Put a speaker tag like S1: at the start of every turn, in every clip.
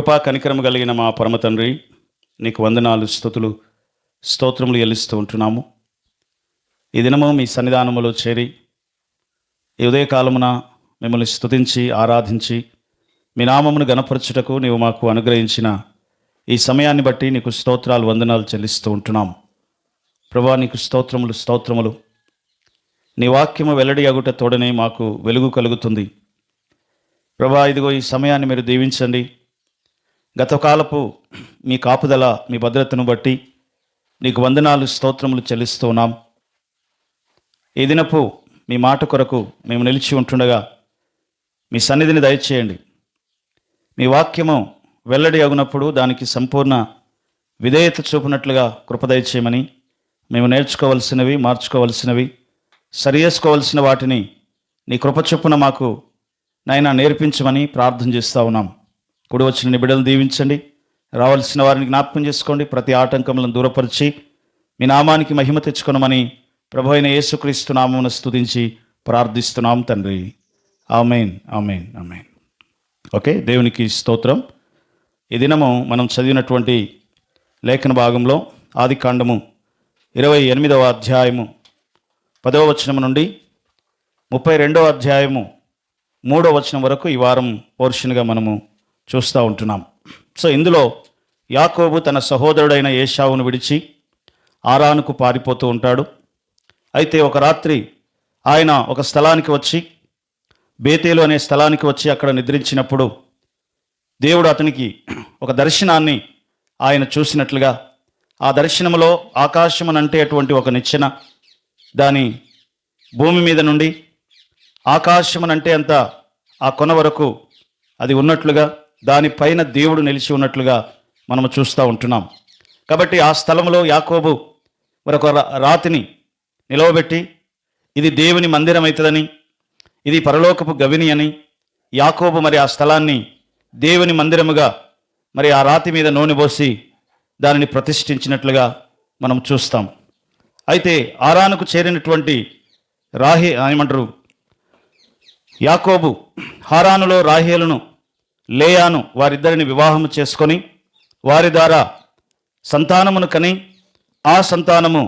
S1: కృపా కనికరము కలిగిన మా పరమ తండ్రి, నీకు వందనాలు, స్తుతులు, స్తోత్రములు చెల్లిస్తూ ఉంటున్నాము. ఈ దినము మీ సన్నిధానములో చేరి ఈ ఉదయకాలమున మిమ్మల్ని స్తుతించి ఆరాధించి మీ నామమును గణపరచుటకు నీవు మాకు అనుగ్రహించిన ఈ సమయాన్ని బట్టి నీకు స్తోత్రాలు, వందనాలు చెల్లిస్తూ ఉంటున్నాము. ప్రభా, నీకు స్తోత్రములు, స్తోత్రములు. నీ వాక్యము వెల్లడి అగుట తోడనే మాకు వెలుగు కలుగుతుంది. ప్రభా, ఇదిగో ఈ సమయాన్ని మీరు దీవించండి. గతకాలపు మీ కాపుదల, మీ భద్రతను బట్టి నీకు వందనాలు, స్తోత్రములు చెల్లిస్తూ ఉన్నాం. ఈ దినపు మీ మాట కొరకు మేము నిలిచి ఉంటుండగా మీ సన్నిధిని దయచేయండి. మీ వాక్యము వెల్లడి అగునప్పుడు దానికి సంపూర్ణ విధేయత చూపినట్లుగా కృప దయచేయమని, మేము నేర్చుకోవలసినవి, మార్చుకోవలసినవి, సరిచేసుకోవలసిన వాటిని నీ కృప చొప్పున మాకు నాయనా నేర్పించమని ప్రార్థన చేస్తూ ఉన్నాం. కూడి వచ్చిన నీ బిడ్డలను దీవించండి. రావాల్సిన వారిని జ్ఞాపకం చేసుకోండి. ప్రతి ఆటంకములను దూరపరిచి మీ నామానికి మహిమ తెచ్చుకొనమని ప్రభు అయిన యేసుక్రీస్తు నామమున స్తుతించి ప్రార్థిస్తున్నాం తండ్రి. ఆమేన్, ఆమేన్, ఆమేన్. ఓకే, దేవునికి స్తోత్రం. ఈ దినము మనం చదివినటువంటి లేఖన భాగంలో ఆదికాండము 28వ అధ్యాయము 10వ వచనం నుండి 32వ అధ్యాయము 3వ వచనం వరకు ఈ వారం పోర్షన్గా మనము చూస్తూ ఉంటున్నాం. సో ఇందులో యాకోబు తన సహోదరుడైన ఏశావును విడిచి ఆరానుకు పారిపోతూ ఉంటాడు. అయితే ఒక రాత్రి ఆయన ఒక స్థలానికి వచ్చి, బేతేలు అనే స్థలానికి వచ్చి అక్కడ నిద్రించినప్పుడు దేవుడు అతనికి ఒక దర్శనాన్ని ఆయన చూసినట్లుగా, ఆ దర్శనములో ఆకాశమునంటే అటువంటి ఒక నిచ్చెన, దాని భూమి మీద నుండి ఆకాశమునంటే అంత ఆ కొన వరకు అది ఉన్నట్లుగా, దానిపైన దేవుడు నిలిచి ఉన్నట్లుగా మనము చూస్తూ ఉంటున్నాం. కాబట్టి ఆ స్థలంలో యాకోబు మరొక రాతిని నిలవబెట్టి, ఇది దేవుని మందిరం అవుతుందని, ఇది పరలోకపు గవిని అని యాకోబు మరి ఆ స్థలాన్ని దేవుని మందిరముగా మరి ఆ రాతి మీద నూనె పోసి దానిని ప్రతిష్ఠించినట్లుగా మనం చూస్తాం. అయితే ఆరానుకు చేరినటువంటి ఏమంటారు యాకోబు హారానులో రాహేలును, లేయాను వారిద్దరిని వివాహము చేసుకొని వారి ద్వారా సంతానమును కని, ఆ సంతానము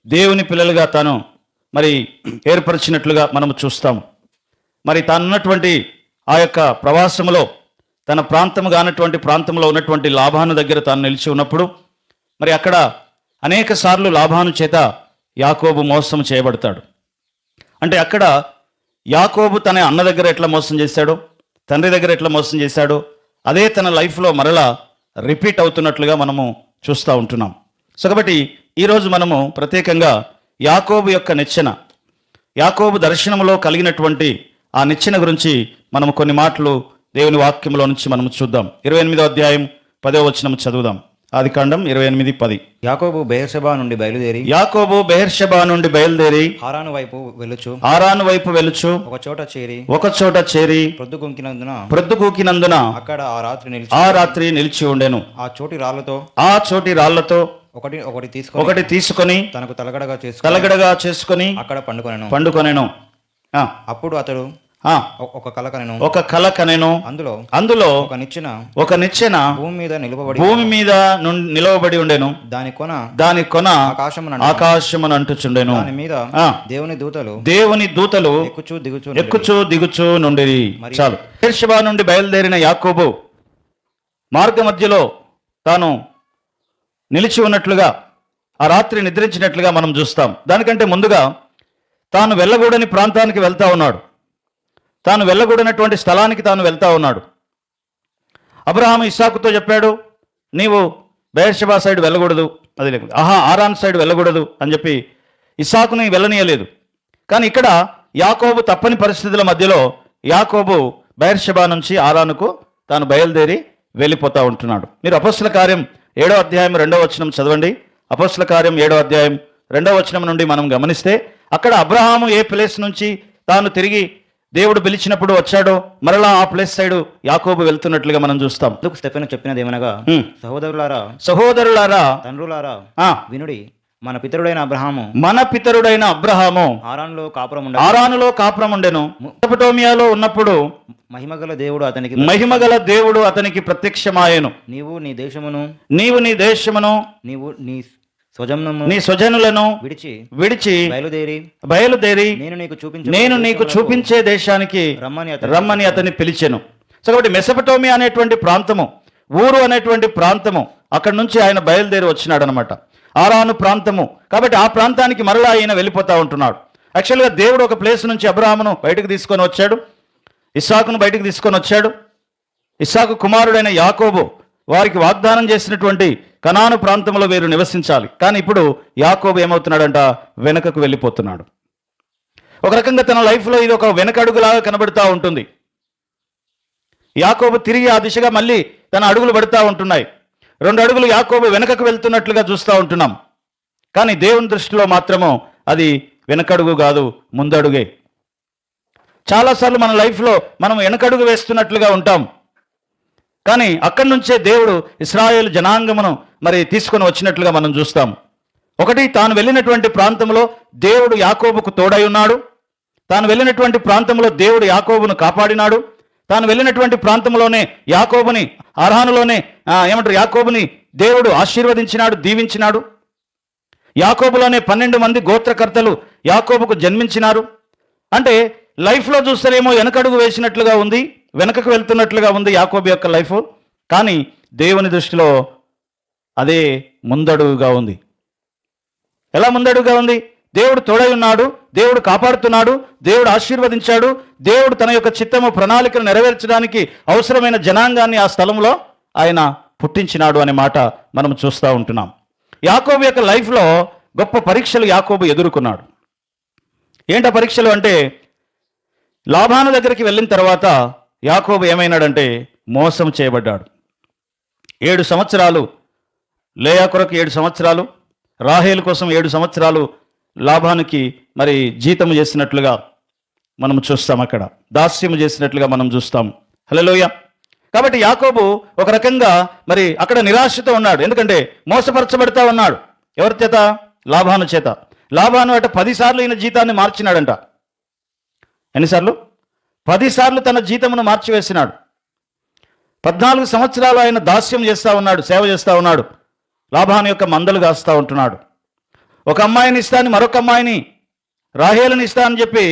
S1: దేవుని పిల్లలుగా తాను మరి ఏర్పరిచినట్లుగా మనము చూస్తాము. మరి తానున్నటువంటి ఆ యొక్క ప్రవాసములో, తన ప్రాంతము కానటువంటి ప్రాంతంలో ఉన్నటువంటి లాభాను దగ్గర తాను నిలిచి ఉన్నప్పుడు మరి అక్కడ అనేక సార్లు లాభాను చేత యాకోబు మోసం చేయబడతాడు. అంటే అక్కడ యాకోబు తన అన్న దగ్గర ఎట్లా మోసం చేశాడో, తండ్రి దగ్గర ఎట్లా మోసం చేశాడో, అదే తన లైఫ్లో మరలా రిపీట్ అవుతున్నట్లుగా మనము చూస్తూ ఉంటున్నాం. సో కాబట్టి ఈరోజు మనము ప్రత్యేకంగా యాకోబు యొక్క నిచ్చెన, యాకోబు దర్శనంలో కలిగినటువంటి ఆ నిచ్చెన గురించి మనము కొన్ని మాటలు దేవుని వాక్యంలో నుంచి మనము చూద్దాం. 28వ అధ్యాయం 10వ వచనం చదువుదాం. ఆదికాండం 28:10.
S2: యాకోబు బెయేర్షెబా నుండి బయలుదేరి హారాను వైపు వెలుచు ఒక చోట చేరి ప్రొద్దుగూకినందున అక్కడ ఆ రాత్రి నిలిచి ఉండెను. ఆ చోటి రాళ్లతో ఒకటి తీసుకొని తనకు తలగడగా చేసుకొని అక్కడ పండుకొనెను. అప్పుడు అతడు ఒక కల కనెను. అందులో ఒక నిచ్చెన భూమి మీద నిలవబడి ఉండెను. దాని కొన ఆకాశమును అంటుచుండెను. దేవుని దూతలు ఎక్కుచూ దిగుచూ నుండిరి. చాలు. బెయేర్షెబా నుండి బయలుదేరిన యాకోబు మార్గ మధ్యలో తాను నిలిచి ఉన్నట్లుగా, ఆ రాత్రి నిద్రించినట్లుగా మనం చూస్తాం. దానికంటే ముందుగా తాను వెళ్ళకూడని ప్రాంతానికి వెళ్తా ఉన్నాడు. తాను వెళ్ళకూడనటువంటి స్థలానికి తాను వెళ్తా ఉన్నాడు. అబ్రహాము ఇస్సాకుతో చెప్పాడు, నీవు బెయేర్షెబా సైడ్ వెళ్ళకూడదు, అది లేకపోతే ఆరాన్ సైడ్ వెళ్ళకూడదు అని చెప్పి ఇస్సాకుని వెళ్ళనీయలేదు. కానీ ఇక్కడ యాకోబు తప్పని పరిస్థితుల మధ్యలో యాకోబు బెయేర్షెబా నుంచి ఆరానుకు తాను బయలుదేరి వెళ్ళిపోతూ ఉంటున్నాడు. మీరు అపొస్తల కార్యం 7వ అధ్యాయం 2వ వచనం చదవండి. అపొస్తల కార్యం 7వ అధ్యాయం 2వ వచనం నుండి మనం గమనిస్తే అక్కడ అబ్రహాము ఏ ప్లేస్ నుంచి తాను తిరిగి దేవుడు పిలిచినప్పుడు వచ్చాడో మరలా ఆ ప్లేస్ సైడ్ యాకోబు వెళ్తున్నట్లుగా మనం చూస్తాం. చెప్పినది ఏమనగా, సహోదరులారా
S1: తండ్రులారా
S2: వినుడి,
S3: మన పితరుడైన అబ్రహాము హారానులో కాపురం ఉండ
S2: ఆరానులో కాపురం ఉండెను. మెసొపొతామియాలో ఉన్నప్పుడు
S3: మహిమగల దేవుడు అతనికి
S2: మహిమగల దేవుడు అతనికి ప్రత్యక్షమాయెను.
S3: నీవు నీ దేశమును
S2: నీవు నీ దేశమును
S3: నీవు నీ స్వజనమును
S2: నీ స్వజనులను
S3: విడిచి
S2: బయలుదేరి నేను నీకు చూపించే దేశానికి
S3: రమ్మని
S2: అతన్ని పిలిచెను. సో కాబట్టి మెసొపొతామియా అనేటువంటి ప్రాంతము, ఊరు అనేటువంటి ప్రాంతము, అక్కడి నుంచి ఆయన బయలుదేరి వచ్చినాడు అనమాట. ఆరాను ప్రాంతము. కాబట్టి ఆ ప్రాంతానికి మరలా ఆయన వెళ్ళిపోతా ఉంటున్నాడు. యాక్చువల్గా దేవుడు ఒక ప్లేస్ నుంచి అబ్రహామును బయటకు తీసుకొని వచ్చాడు, ఇస్సాకును బయటకు తీసుకొని వచ్చాడు. ఇస్సాకు కుమారుడైన యాకోబు వారికి వాగ్దానం చేసినటువంటి కనాను ప్రాంతంలో వీరు నివసించాలి. కానీ ఇప్పుడు యాకోబు ఏమవుతున్నాడంట, వెనకకు వెళ్ళిపోతున్నాడు. ఒక రకంగా తన లైఫ్లో ఇది ఒక వెనకడుగులాగా కనబడుతూ ఉంటుంది. యాకోబు తిరిగి ఆ దిశగా మళ్ళీ తన అడుగులు పడుతూ ఉంటున్నాయి. 2 అడుగులు యాకోబు వెనకకు వెళ్తున్నట్లుగా చూస్తూ ఉంటున్నాం. కానీ దేవుని దృష్టిలో మాత్రము అది వెనకడుగు కాదు, ముందడుగే. చాలాసార్లు మన లైఫ్లో మనం వెనకడుగు వేస్తున్నట్లుగా ఉంటాం. కానీ అక్కడి నుంచే దేవుడు ఇశ్రాయేలు జనాంగమును మరి తీసుకొని వచ్చినట్లుగా మనం చూస్తాం. ఒకటి, తాను వెళ్ళినటువంటి ప్రాంతంలో దేవుడు యాకోబుకు తోడై ఉన్నాడు. తాను వెళ్ళినటువంటి ప్రాంతంలో దేవుడు యాకోబును కాపాడినాడు. తాను వెళ్ళినటువంటి ప్రాంతంలోనే యాకోబుని, ఆరానులోనే యాకోబుని దేవుడు ఆశీర్వదించినాడు, దీవించినాడు. యాకోబులోనే 12 మంది గోత్రకర్తలు యాకోబుకు జన్మించినారు. అంటే లైఫ్లో చూస్తేనేమో వెనకడుగు వేసినట్లుగా ఉంది, వెనకకు వెళ్తున్నట్లుగా ఉంది యాకోబు యొక్క లైఫ్. కానీ దేవుని దృష్టిలో అదే ముందడుగుగా ఉంది. ఎలా ముందడుగుగా ఉంది? దేవుడు తోడై ఉన్నాడు, దేవుడు కాపాడుతున్నాడు, దేవుడు ఆశీర్వదించాడు, దేవుడు తన యొక్క చిత్తము ప్రణాళికను నెరవేర్చడానికి అవసరమైన జనాంగాన్ని ఆ స్థలంలో ఆయన పుట్టించినాడు అనే మాట మనం చూస్తూ ఉంటున్నాం. యాకోబు యొక్క లైఫ్లో గొప్ప పరీక్షలు యాకోబు ఎదుర్కొన్నాడు. ఏంటా పరీక్షలు అంటే, లాబాను దగ్గరికి వెళ్ళిన తర్వాత యాకోబు ఏమైనాడంటే మోసం చేయబడ్డాడు. 7 సంవత్సరాలు లేయా కొరకు 7 సంవత్సరాలు, రాహేలు కోసం 7 సంవత్సరాలు లాబానుకి మరి జీతము చేసినట్లుగా మనం చూస్తాం, అక్కడ దాస్యము చేసినట్లుగా మనం చూస్తాం. హల్లెలూయా. కాబట్టి యాకోబు ఒక రకంగా మరి అక్కడ నిరాశతో ఉన్నాడు. ఎందుకంటే మోసపరచబడతా ఉన్నాడు. ఎవరి చేత? లాబాను చేత. లాబాను అట 10 సార్లు ఈయన జీతాన్ని మార్చినాడంట. ఎన్నిసార్లు? 10 సార్లు తన జీతమును మార్చివేసినాడు. 14 సంవత్సరాలు ఆయన దాస్యం చేస్తూ ఉన్నాడు, సేవ చేస్తూ ఉన్నాడు. లాబాను యొక్క మందలు కాస్తూ ఉంటున్నాడు. ఒక అమ్మాయిని ఇస్తాను, మరొక అమ్మాయిని రాహేలుని ఇస్తా అని చెప్పి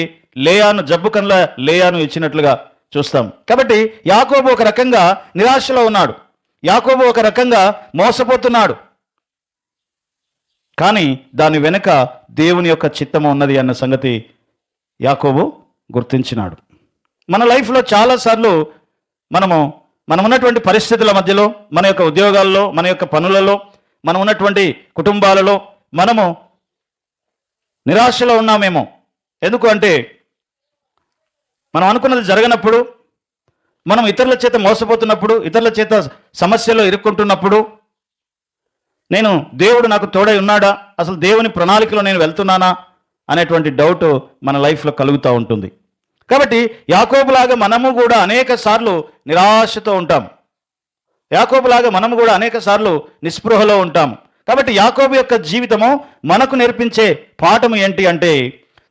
S2: లేయాను, జబ్బు కన్ల లేయాను ఇచ్చినట్లుగా చూస్తాం. కాబట్టి యాకోబు ఒక రకంగా నిరాశలో ఉన్నాడు. యాకోబు ఒక రకంగా మోసపోతున్నాడు. కానీ దాని వెనుక దేవుని యొక్క చిత్తము ఉన్నది అన్న సంగతి యాకోబు గుర్తించినాడు. మన లైఫ్లో చాలాసార్లు మనం ఉన్నటువంటి పరిస్థితుల మధ్యలో, మన యొక్క ఉద్యోగాల్లో, మన యొక్క పనులలో, మనం ఉన్నటువంటి కుటుంబాలలో మనము నిరాశలో ఉన్నామేమో. ఎందుకు అంటే మనం అనుకున్నది జరగనప్పుడు, మనం ఇతరుల చేత మోసపోతున్నప్పుడు, ఇతరుల చేత సమస్యలో ఇరుక్కుంటున్నప్పుడు, నేను దేవుడు నాకు తోడై ఉన్నాడా, అసలు దేవుని ప్రణాళికలో నేను వెళ్తున్నానా అనేటువంటి డౌట్ మన లైఫ్లో కలుగుతూ ఉంటుంది. కాబట్టి యాకోబులాగా మనము కూడా అనేక సార్లు నిరాశతో ఉంటాం. యాకోబులాగా మనము కూడా అనేక సార్లు నిస్పృహలో ఉంటాం. కాబట్టి యాకోబు యొక్క జీవితము మనకు నేర్పించే పాఠము ఏంటి అంటే,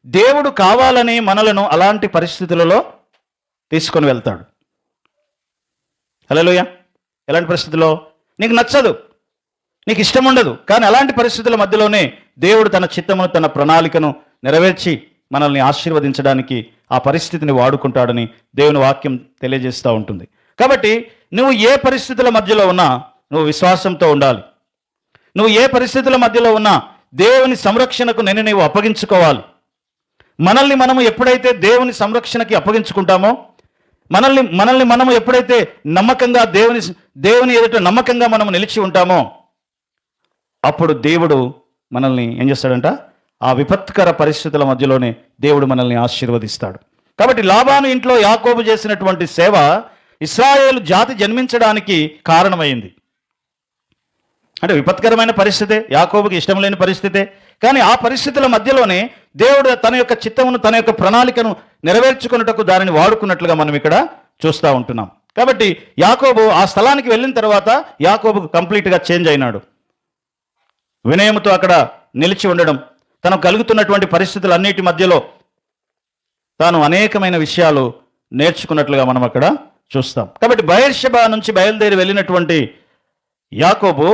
S2: దేవుడు కావాలని మనలను అలాంటి పరిస్థితులలో తీసుకొని వెళ్తాడు. హల్లెలూయా. ఎలాంటి పరిస్థితుల్లో? నీకు నచ్చదు, నీకు ఇష్టం ఉండదు, కానీ అలాంటి పరిస్థితుల మధ్యలోనే దేవుడు తన చిత్తమును, తన ప్రణాళికను నెరవేర్చి మనల్ని ఆశీర్వదించడానికి ఆ పరిస్థితిని వాడుకుంటాడని దేవుని వాక్యం తెలియజేస్తూ ఉంటుంది. కాబట్టి నువ్వు ఏ పరిస్థితుల మధ్యలో ఉన్నా నువ్వు విశ్వాసంతో ఉండాలి. నువ్వు ఏ పరిస్థితుల మధ్యలో ఉన్నా దేవుని సంరక్షణకు నీవు అప్పగించుకోవాలి. మనల్ని మనము ఎప్పుడైతే దేవుని సంరక్షణకి అప్పగించుకుంటామో, మనల్ని మనము ఎప్పుడైతే నమ్మకంగా దేవుని ఎదుట నమ్మకంగా మనము నిలిచి ఉంటామో, అప్పుడు దేవుడు మనల్ని ఏం చేస్తాడంట, ఆ విపత్కర పరిస్థితుల మధ్యలోనే దేవుడు మనల్ని ఆశీర్వదిస్తాడు. కాబట్టి లాబాను ఇంట్లో యాకోబు చేసినటువంటి సేవ ఇశ్రాయేలు జాతి జన్మించడానికి కారణమైంది. అంటే విపత్కరమైన పరిస్థితే, యాకోబుకి ఇష్టం లేని పరిస్థితే, కానీ ఆ పరిస్థితుల మధ్యలోనే దేవుడు తన యొక్క చిత్తమును, తన యొక్క ప్రణాళికను నెరవేర్చుకున్నటకు దానిని వాడుకున్నట్లుగా మనం ఇక్కడ చూస్తూ ఉంటున్నాం. కాబట్టి యాకోబు ఆ స్థలానికి వెళ్ళిన తర్వాత యాకోబు కంప్లీట్గా చేంజ్ అయినాడు. వినయముతో అక్కడ నిలిచి ఉండడం, తనకు కలుగుతున్నటువంటి పరిస్థితులన్నిటి మధ్యలో తాను అనేకమైన విషయాలు నేర్చుకున్నట్లుగా మనం అక్కడ చూస్తాం. కాబట్టి బయర్షెబా నుంచి బయలుదేరి వెళ్ళినటువంటి యాకోబు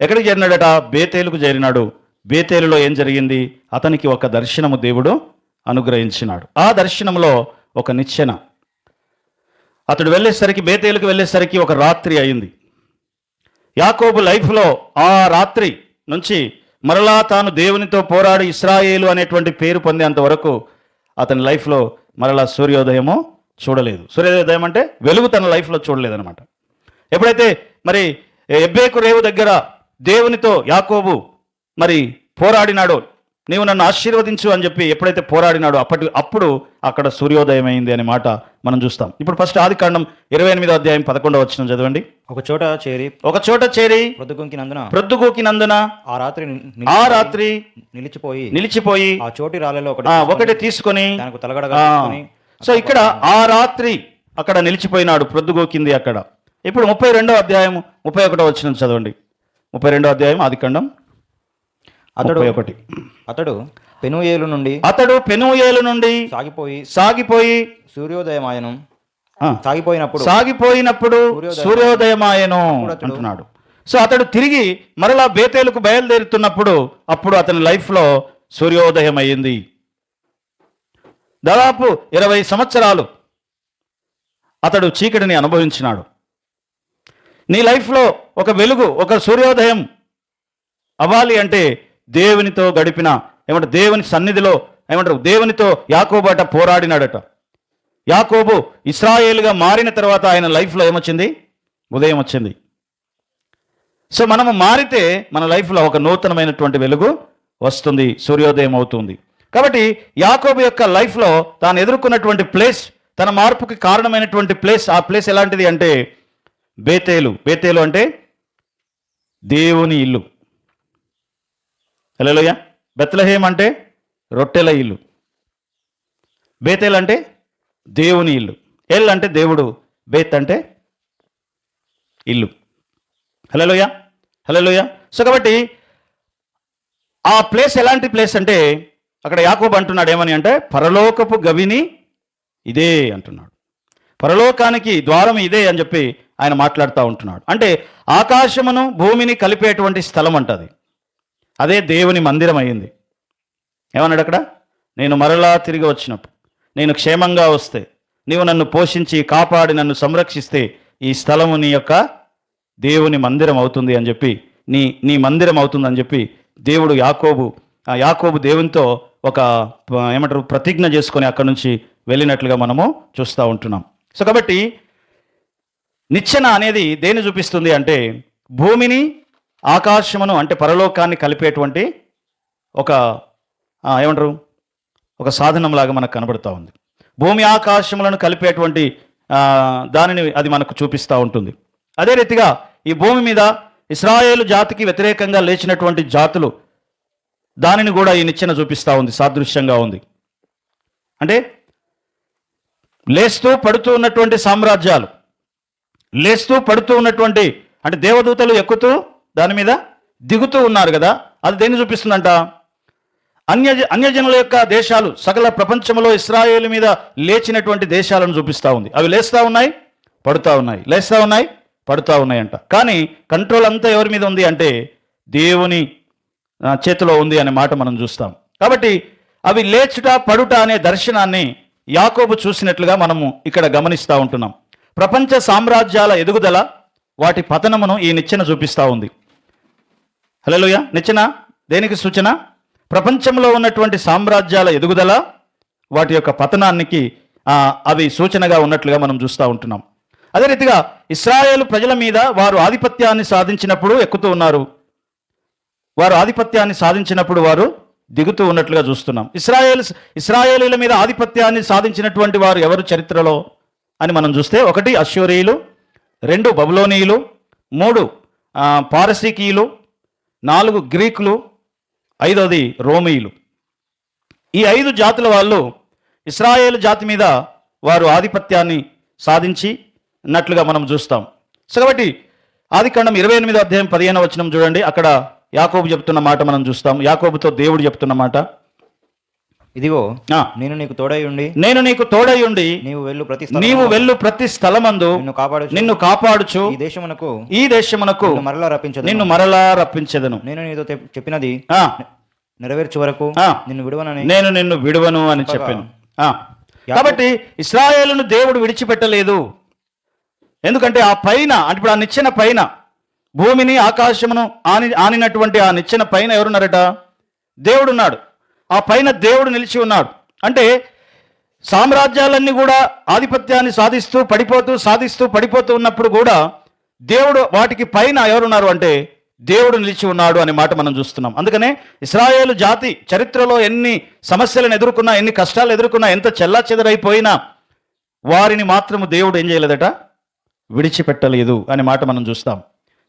S2: ఎక్కడికి చేరినాడట? బేతేలుకు చేరినాడు. బేతేలులో ఏం జరిగింది? అతనికి ఒక దర్శనము దేవుడు అనుగ్రహించినాడు. ఆ దర్శనంలో ఒక నిచ్చెన. అతడు వెళ్ళేసరికి, బేతేలుకు వెళ్ళేసరికి ఒక రాత్రి అయింది. యాకోబు లైఫ్లో ఆ రాత్రి నుంచి మరలా తాను దేవునితో పోరాడి ఇశ్రాయేలు అనేటువంటి పేరు పొందేంత వరకు అతని లైఫ్లో మరలా సూర్యోదయము చూడలేదు. సూర్యోదయం అంటే వెలుగు తన లైఫ్లో చూడలేదన్నమాట. ఎప్పుడైతే మరి ఎబ్బేకు రేవు దగ్గర దేవునితో యాకోబు మరి పోరాడినాడో, నీవు నన్ను ఆశీర్వదించు అని చెప్పి ఎప్పుడైతే పోరాడినాడో అప్పుడు అక్కడ సూర్యోదయం అయింది అనే మాట మనం చూస్తాం. ఇప్పుడు ఫస్ట్ ఆదికాండం 28వ అధ్యాయం 11వ వచనం చదవండి.
S3: ఒక చోట చేరి
S2: ప్రొద్దుగూకినందున ఆ రాత్రి నిలిచిపోయి
S3: ఆ చోటి రాళ్ళలో
S2: ఒకటి తీసుకొని
S3: దానికి తలగడగా
S2: సో ఇక్కడ ఆ రాత్రి అక్కడ నిలిచిపోయినాడు, ప్రొద్దుగోకింది అక్కడ. ఇప్పుడు 32వ అధ్యాయం 31వ వచనం చదవండి. 32వ అధ్యాయం ఆదికాండం 31.
S3: అతడు పెనూయేలు నుండి
S2: సాగిపోయి
S3: సూర్యోదయమాయను
S2: సాగిపోయినప్పుడు సూర్యోదయమాయను అంటున్నాడు. సో అతడు తిరిగి మరలా బేతేలుకు బయలుదేరుతున్నప్పుడు అప్పుడు అతని లైఫ్లో సూర్యోదయం అయ్యింది. దాదాపు 20 సంవత్సరాలు అతడు చీకటిని అనుభవించినాడు. నీ లైఫ్లో ఒక వెలుగు, ఒక సూర్యోదయం అవ్వాలి అంటే దేవునితో గడిపిన దేవుని సన్నిధిలో దేవునితో యాకోబు అట పోరాడినాడట. యాకోబు ఇశ్రాయేలుగా మారిన తర్వాత ఆయన లైఫ్లో ఏమొచ్చింది? ఉదయం వచ్చింది. సో మనము మారితే మన లైఫ్లో ఒక నూతనమైనటువంటి వెలుగు వస్తుంది, సూర్యోదయం అవుతుంది. కాబట్టి యాకోబు యొక్క లైఫ్లో తాను ఎదుర్కొన్నటువంటి ప్లేస్, తన మార్పుకి కారణమైనటువంటి ప్లేస్, ఆ ప్లేస్ ఎలాంటిది అంటే బేతేలు. బేతేలు అంటే దేవుని ఇల్లు. హల్లెలూయా. బెత్లెహేం అంటే రొట్టెల ఇల్లు. బేతేలు అంటే దేవుని ఇల్లు. ఎల్ అంటే దేవుడు, బేత్ అంటే ఇల్లు. హల్లెలూయా, హల్లెలూయా. సో కాబట్టి ఆ ప్లేస్ ఎలాంటి ప్లేస్ అంటే అక్కడ యాకోబు అంటున్నాడు ఏమని అంటే పరలోకపు గవిని ఇదే అంటున్నాడు. పరలోకానికి ద్వారం ఇదే అని చెప్పి ఆయన మాట్లాడుతూ ఉంటున్నాడు. అంటే ఆకాశమును భూమిని కలిపేటువంటి స్థలం అంటది. అదే దేవుని మందిరం అయ్యింది. ఏమన్నాడు అక్కడ? నేను మరలా తిరిగి వచ్చినప్పుడు, నేను క్షేమంగా వస్తే, నీవు నన్ను పోషించి కాపాడి నన్ను సంరక్షిస్తే ఈ స్థలము నీ యొక్క దేవుని మందిరం అవుతుంది అని చెప్పి, నీ మందిరం అవుతుంది అని చెప్పి దేవుడు యాకోబు దేవునితో ఒక ప్రతిజ్ఞ చేసుకొని అక్కడి నుంచి వెళ్ళినట్లుగా మనము చూస్తూ ఉంటున్నాం. సో కాబట్టి నిచ్చెన అనేది దేన్ని చూపిస్తుంది అంటే భూమిని ఆకాశమును అంటే పరలోకాన్ని కలిపేటువంటి ఒక ఒక సాధనంలాగా మనకు కనబడుతూ ఉంది. భూమి ఆకాశములను కలిపేటువంటి దానిని అది మనకు చూపిస్తూ ఉంటుంది. అదే రీతిగా ఈ భూమి మీద ఇశ్రాయేలు జాతికి వ్యతిరేకంగా లేచినటువంటి జాతులు, దానిని కూడా ఈ నిచ్చెన చూపిస్తూ ఉంది, సాదృశ్యంగా ఉంది. అంటే లేస్తూ పడుతూ ఉన్నటువంటి సామ్రాజ్యాలు, లేస్తూ పడుతూ ఉన్నటువంటి అంటే దేవదూతలు ఎక్కుతూ దాని మీద దిగుతూ ఉన్నారు కదా, అది దేన్ని చూపిస్తుందంట? అన్యజనుల యొక్క దేశాలు, సకల ప్రపంచంలో ఇశ్రాయేలు మీద లేచినటువంటి దేశాలను చూపిస్తూ ఉంది. అవి లేస్తూ ఉన్నాయి, పడుతూ ఉన్నాయి, లేస్తూ ఉన్నాయి, పడుతూ ఉన్నాయంట. కానీ కంట్రోల్ అంతా ఎవరి మీద ఉంది అంటే దేవుని చేతిలో ఉంది అనే మాట మనం చూస్తాం. కాబట్టి అవి లేచుట పడుట అనే దర్శనాన్ని యాకోబు చూసినట్లుగా మనము ఇక్కడ గమనిస్తూ ఉంటున్నాం. ప్రపంచ సామ్రాజ్యాల ఎదుగుదల, వాటి పతనమును ఈ నిచ్చెన చూపిస్తూ ఉంది. హల్లెలూయా. నిచ్చెన దేనికి సూచన? ప్రపంచంలో ఉన్నటువంటి సామ్రాజ్యాల ఎదుగుదల, వాటి యొక్క పతనానికి అవి సూచనగా ఉన్నట్లుగా మనం చూస్తూ ఉంటున్నాం. అదే రీతిగా ఇశ్రాయేలు ప్రజల మీద వారు ఆధిపత్యాన్ని సాధించినప్పుడు ఎక్కుతూ ఉన్నారు, వారు ఆధిపత్యాన్ని సాధించినప్పుడు వారు దిగుతూ ఉన్నట్లుగా చూస్తున్నాం. ఇశ్రాయేలీల మీద ఆధిపత్యాన్ని సాధించినటువంటి వారు ఎవరు చరిత్రలో అని మనం చూస్తే 1 అష్షూరీయులు, 2 బబులోనీయులు, 3 పారసీకీయులు, 4 గ్రీకులు, 5వది రోమీయులు. ఈ 5 జాతుల వాళ్ళు ఇశ్రాయేలు జాతి మీద వారు ఆధిపత్యాన్ని సాధించినట్లుగా మనం చూస్తాం. సో కాబట్టి ఆదికాండం 28వ అధ్యాయం 15వ వచనం చూడండి. అక్కడ యాకోబు చెప్తున్న మాట మనం చూస్తాం. యాకోబుతో దేవుడు చెప్తున్న మాట,
S3: ఇదిగో
S2: ఆ,
S3: నేను నీకు తోడై ఉండి
S2: నేను నీకు తోడై ఉండి నీవు వెళ్ళు ప్రతి స్థలమందు నిన్ను కాపాడుచు ఈ దేశమునకు నిన్ను మరలా రప్పించెదను.
S3: నేను నీతో చెప్పినది
S2: ఆ,
S3: నెరవేర్చే వరకు
S2: ఆ,
S3: నేను
S2: నిన్ను విడువను అని చెప్పాను. కాబట్టి ఇశ్రాయేలును దేవుడు విడిచిపెట్టలేదు. ఎందుకంటే ఆ పైన, అంటే ఇప్పుడు ఆ నిచ్చెన పైన, భూమిని ఆకాశమును ఆనినటువంటి ఆ నిచ్చెన పైన ఎవరున్నారట? దేవుడు ఉన్నాడు. ఆ పైన దేవుడు నిలిచి ఉన్నాడు. అంటే సామ్రాజ్యాలన్నీ కూడా ఆధిపత్యాన్ని సాధిస్తూ పడిపోతూ ఉన్నప్పుడు కూడా దేవుడు వాటికి పైన ఎవరున్నారు అంటే దేవుడు నిలిచి ఉన్నాడు అనే మాట మనం చూస్తున్నాం. అందుకనే ఇశ్రాయేలు జాతి చరిత్రలో ఎన్ని సమస్యలను ఎదుర్కొన్నా, ఎన్ని కష్టాలు ఎదుర్కొన్నా, ఎంత చెల్లాచెదరైపోయినా వారిని మాత్రము దేవుడు ఏం చేయలేదట? విడిచిపెట్టలేదు అనే మాట మనం చూస్తాం.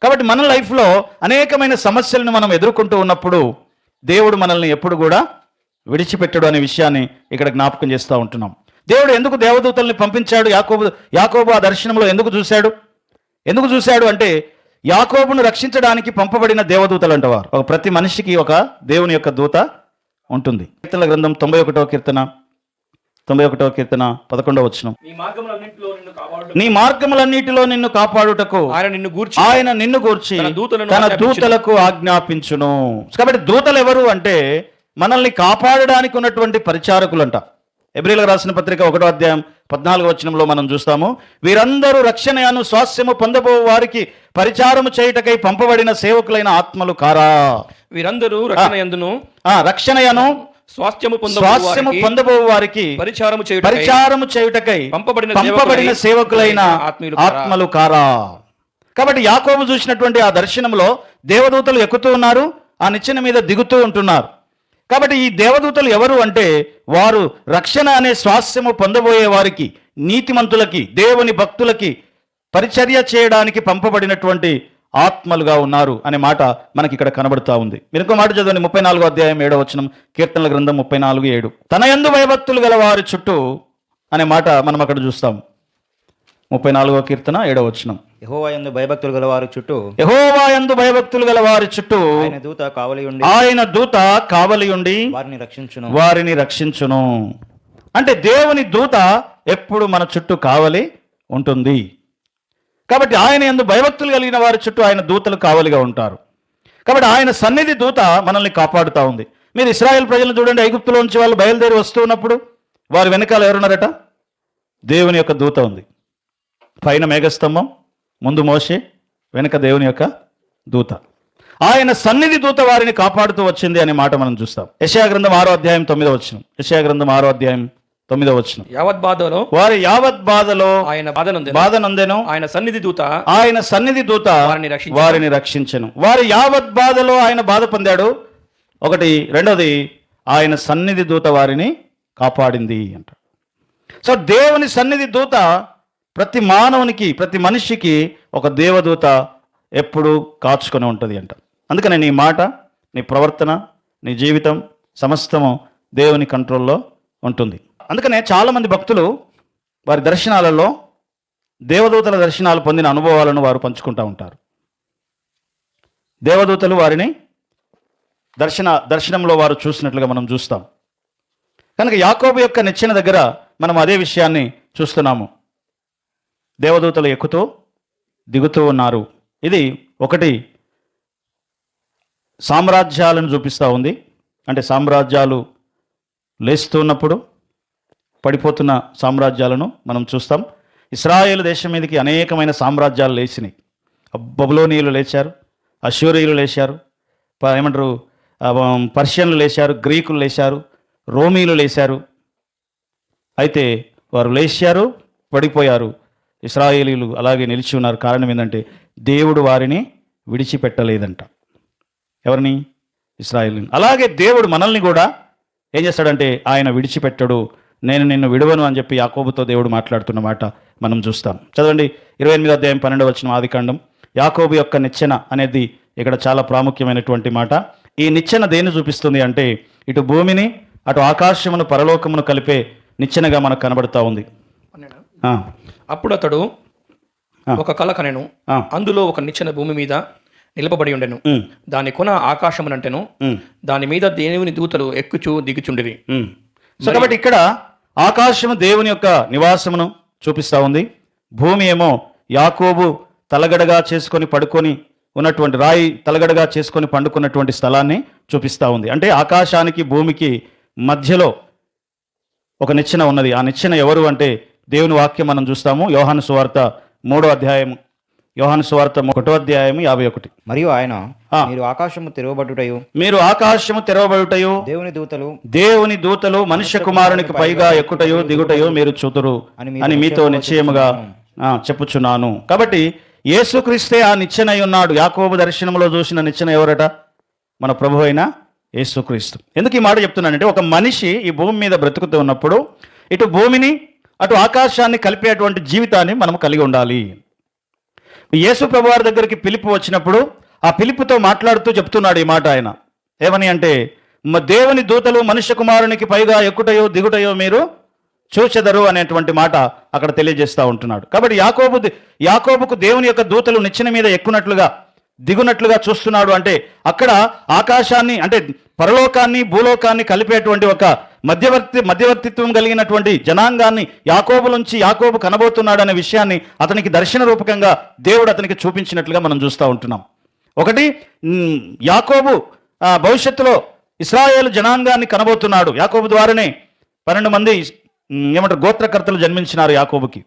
S2: కాబట్టి మన లైఫ్లో అనేకమైన సమస్యలను మనం ఎదుర్కొంటూ ఉన్నప్పుడు దేవుడు మనల్ని ఎప్పుడు కూడా విడిచిపెట్టడు అనే విషయాన్ని ఇక్కడ జ్ఞాపకం చేస్తూ ఉంటున్నాం. దేవుడు ఎందుకు దేవదూతల్ని పంపించాడు? యాకోబు ఆ దర్శనంలో ఎందుకు చూశాడు అంటే యాకోబును రక్షించడానికి పంపబడిన దేవదూతలు అంటవారు. ప్రతి మనిషికి ఒక దేవుని యొక్క దూత ఉంటుంది. కీర్తనల గ్రంథం 91వ కీర్తన 11వ వచనం, నీ మార్గములన్నిటిలో నిన్ను కాపాడుటకు ఆయన నిన్ను గూర్చి తన దూతలకు ఆజ్ఞాపించును. కాబట్టి దూతలు ఎవరు అంటే మనల్ని కాపాడడానికి ఉన్నటువంటి పరిచారకులంట. హెబ్రీయులకు రాసిన పత్రిక 1వ అధ్యాయం 14వ వచనంలో మనం చూస్తాము, వీరందరూ రక్షణయను స్వాస్యము పొందబో వారికి పరిచారము చేయుటకై పంపబడిన సేవకులైన ఆత్మలు కారా.
S4: వీరందరూ
S2: రక్షణయను స్వాస్థ్యము పొందబో వారికి పరిచారము చేయుటకై పంపబడిన సేవకులైన ఆత్మలు కారా. కాబట్టి యాకోబు చూసినటువంటి ఆ దర్శనంలో దేవదూతలు ఎక్కుతూ ఉన్నారు, ఆ నిచ్చెన మీద దిగుతూ ఉంటున్నారు. కాబట్టి ఈ దేవదూతలు ఎవరు అంటే వారు రక్షణ అనే స్వాస్థ్యము పొందబోయే వారికి, నీతిమంతులకి, దేవుని భక్తులకి పరిచర్య చేయడానికి పంపబడినటువంటి ఆత్మలుగా ఉన్నారు అనే మాట మనకి ఇక్కడ కనబడుతూ ఉంది. మీరు ఇంకో మాట చదవండి, 34వ అధ్యాయం 7వ వచనం, కీర్తనల గ్రంథం 34:7, తన యందు భయభక్తులు గల వారి చుట్టూ అనే మాట మనం అక్కడ చూస్తాం. 34వ కీర్తన 7వ వచనం,
S3: యెహోవా యందు భయభక్తులు గల వారి చుట్టూ ఆయన దూత కావలి ఉండి వారిని రక్షించును. అంటే దేవుని దూత ఎప్పుడు మన చుట్టూ కావలి ఉంటుంది. కాబట్టి ఆయన యందు భయభక్తులు కలిగిన వారి చుట్టూ ఆయన దూతలు కావలిగా ఉంటారు. కాబట్టి ఆయన సన్నిధి దూత మనల్ని కాపాడుతూ ఉంది. మీరు ఇశ్రాయేల్ ప్రజలను చూడండి, ఐగుప్తులోంచి వాళ్ళు బయలుదేరి వస్తూ ఉన్నప్పుడు వారి వెనకాల ఎవరున్నారట? దేవుని యొక్క దూత ఉంది. పైన మేఘస్తంభం, ముందు మోషే, వెనక దేవుని యొక్క దూత. ఆయన సన్నిధి దూత వారిని కాపాడుతూ వచ్చింది అనే మాట మనం చూస్తాం. యెషయా గ్రంథం 6వ అధ్యాయం 9వ వచనం, యెషయా గ్రంథం 6వ అధ్యాయం 9వ వచనం, యావత్ బాధలో ఆయన బాధ నొందెను, ఆయన సన్నిధి దూత వారిని రక్షించెను. వారి యావత్ బాధలో ఆయన బాధ పొందాడు. ఒకటి. రెండోది, ఆయన సన్నిధి దూత వారిని కాపాడింది అంట. సో దేవుని సన్నిధి దూత ప్రతి మానవునికి, ప్రతి మనిషికి ఒక దేవదూత ఎప్పుడు కాచుకొని ఉంటుంది అంట. అందుకనే నీ మాట, నీ ప్రవర్తన, నీ జీవితం సమస్తము దేవుని కంట్రోల్లో ఉంటుంది. అందుకనే చాలామంది భక్తులు వారి దర్శనాలలో దేవదూతల దర్శనాలు పొందిన అనుభవాలను వారు పంచుకుంటూ ఉంటారు. దేవదూతలు వారిని దర్శనంలో వారు చూసినట్లుగా మనం చూస్తాం. కనుక యాకోబు యొక్క నిచ్చెన దగ్గర మనం అదే విషయాన్ని చూస్తున్నాము. దేవదూతలు ఎక్కుతూ దిగుతూ ఉన్నారు. ఇది ఒకటి సామ్రాజ్యాలను చూపిస్తూ ఉంది. అంటే సామ్రాజ్యాలు లేస్తున్నప్పుడు పడిపోతున్న సామ్రాజ్యాలను మనం చూస్తాం. ఇశ్రాయేలు దేశం మీదకి అనేకమైన సామ్రాజ్యాలు లేచినాయి. బబులోనీయులు లేచారు, అష్షూరీయులు లేచారు, పర్షియన్లు లేచారు, గ్రీకులు లేచారు, రోమీలు లేచారు. అయితే వారు లేచారు, పడిపోయారు. ఇశ్రాయేలీలు అలాగే నిలిచి ఉన్నారు. కారణం ఏంటంటే దేవుడు వారిని విడిచిపెట్టలేదంట. ఎవరిని? ఇశ్రాయేలీని. అలాగే దేవుడు మనల్ని కూడా ఏం చేస్తాడంటే ఆయన విడిచిపెట్టడు. నేను నిన్ను విడువను అని చెప్పి యాకోబుతో దేవుడు మాట్లాడుతున్న మాట మనం చూస్తాం. చదవండి 28వ అధ్యాయం 12వ వచనం, ఆదికాండం. యాకోబు యొక్క నిచ్చెన అనేది ఇక్కడ చాలా ప్రాముఖ్యమైనటువంటి మాట. ఈ నిచ్చెన దేన్ని చూపిస్తుంది అంటే ఇటు భూమిని అటు ఆకాశమును పరలోకమును కలిపే నిచ్చెనగా మనకు కనబడుతూ ఉంది.
S4: అప్పుడు అతడు ఒక కల కనెను, అందులో ఒక నిచ్చెన భూమి మీద నిలపబడి ఉండెను. దాని కొన ఆకాశమునంటెను, దాని మీద దేవుని దూతలు ఎక్కుచూ దిగుచుండిరి.
S3: సో కాబట్టి ఇక్కడ ఆకాశము దేవుని యొక్క నివాసమును చూపిస్తా ఉంది. భూమి ఏమో యాకోబు తలగడగా చేసుకొని పడుకొని ఉన్నటువంటి రాయి తలగడగా చేసుకొని పండుకున్నటువంటి స్థలాన్ని చూపిస్తా ఉంది. అంటే ఆకాశానికి భూమికి మధ్యలో ఒక నిచ్చెన ఉన్నది. ఆ నిచ్చెన ఎవరు అంటే దేవుని వాక్యం మనం చూస్తాము. యోహాను సువార్త 3వ అధ్యాయం, యోహాను సువార్త 1వ అధ్యాయం 51.
S2: మరియు ఆయన మీరు ఆకాశము తెరవబడుటయు దేవుని దూతలు మనుష్య కుమారునికి పైగా ఎక్కుటయు దిగుటయు మీరు చూతురు అని మీతో నిశ్చయముగా చెప్పుచున్నాను. కాబట్టి యేసుక్రీస్తే ఆ నిచ్చెన అయి ఉన్నాడు. యాకోబు దర్శనంలో చూసిన నిచ్చెన ఎవరట? మన ప్రభు అయిన యేసుక్రీస్తు. ఎందుకు ఈ మాట చెప్తున్నానంటే, ఒక మనిషి ఈ భూమి మీద బ్రతుకుతూ ఉన్నప్పుడు ఇటు భూమిని అటు ఆకాశాన్ని కలిపేటువంటి జీవితాన్ని మనం కలిగి ఉండాలి. యేసు ప్రభు వారి దగ్గరికి పిలుపు వచ్చినప్పుడు ఆ పిలుపుతో మాట్లాడుతూ చెప్తున్నాడు ఈ మాట ఆయన. ఏమని అంటే, దేవుని దూతలు మనుష్య కుమారునికి పైగా ఎక్కుటయో దిగుటయో మీరు చూచెదరు అనేటువంటి మాట అక్కడ తెలియజేస్తూ ఉంటున్నాడు. కాబట్టి యాకోబుకు దేవుని యొక్క దూతలు నిచ్చెన మీద ఎక్కునట్లుగా దిగునట్లుగా చూస్తున్నాడు. అంటే అక్కడ ఆకాశాన్ని అంటే పరలోకాన్ని భూలోకాన్ని కలిపేటువంటి ఒక మధ్యవర్తిత్వం కలిగినటువంటి జనాంగాన్ని యాకోబు కనబోతున్నాడు అనే విషయాన్ని అతనికి దర్శన రూపకంగా దేవుడు అతనికి చూపించినట్లుగా మనం చూస్తూ ఉంటున్నాం. ఒకటి, యాకోబు భవిష్యత్తులో ఇశ్రాయేలు జనాంగాన్ని కనబోతున్నాడు. యాకోబు ద్వారానే 12 మంది గోత్రకర్తలు జన్మించినారు యాకోబుకి.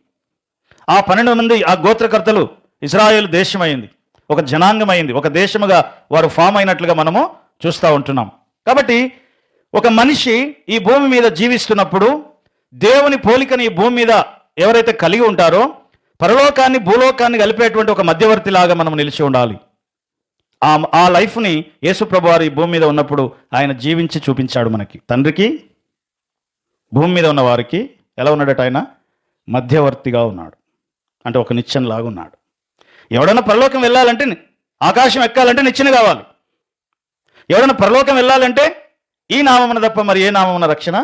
S2: ఆ 12 మంది ఆ గోత్రకర్తలు ఇశ్రాయేలు దేశమైంది, ఒక జనాంగమైంది, ఒక దేశముగా వారు ఫామ్ అయినట్లుగా మనము చూస్తూ ఉంటున్నాం. కాబట్టి ఒక మనిషి ఈ భూమి మీద జీవిస్తున్నప్పుడు దేవుని పోలికని ఈ భూమి మీద ఎవరైతే కలిగి ఉంటారో పరలోకాన్ని భూలోకాన్ని కలిపేటువంటి ఒక మధ్యవర్తిలాగా మనం నిలిచి ఉండాలి. ఆ లైఫ్ని యేసుప్రభు వారు ఈ భూమి మీద ఉన్నప్పుడు ఆయన జీవించి చూపించాడు మనకి. తండ్రికి భూమి మీద ఉన్న వారికి ఎలా ఉన్నాడట? ఆయన మధ్యవర్తిగా ఉన్నాడు. అంటే ఒక నిచ్చెన లాగా ఉన్నాడు. ఎవడన్నా పరలోకం వెళ్ళాలంటే, ఆకాశం ఎక్కాలంటే నిచ్చెన కావాలి. ఎవడన్నా పరలోకం వెళ్ళాలంటే ఈ నామమున తప్ప మరి ఏ నామమున రక్షణ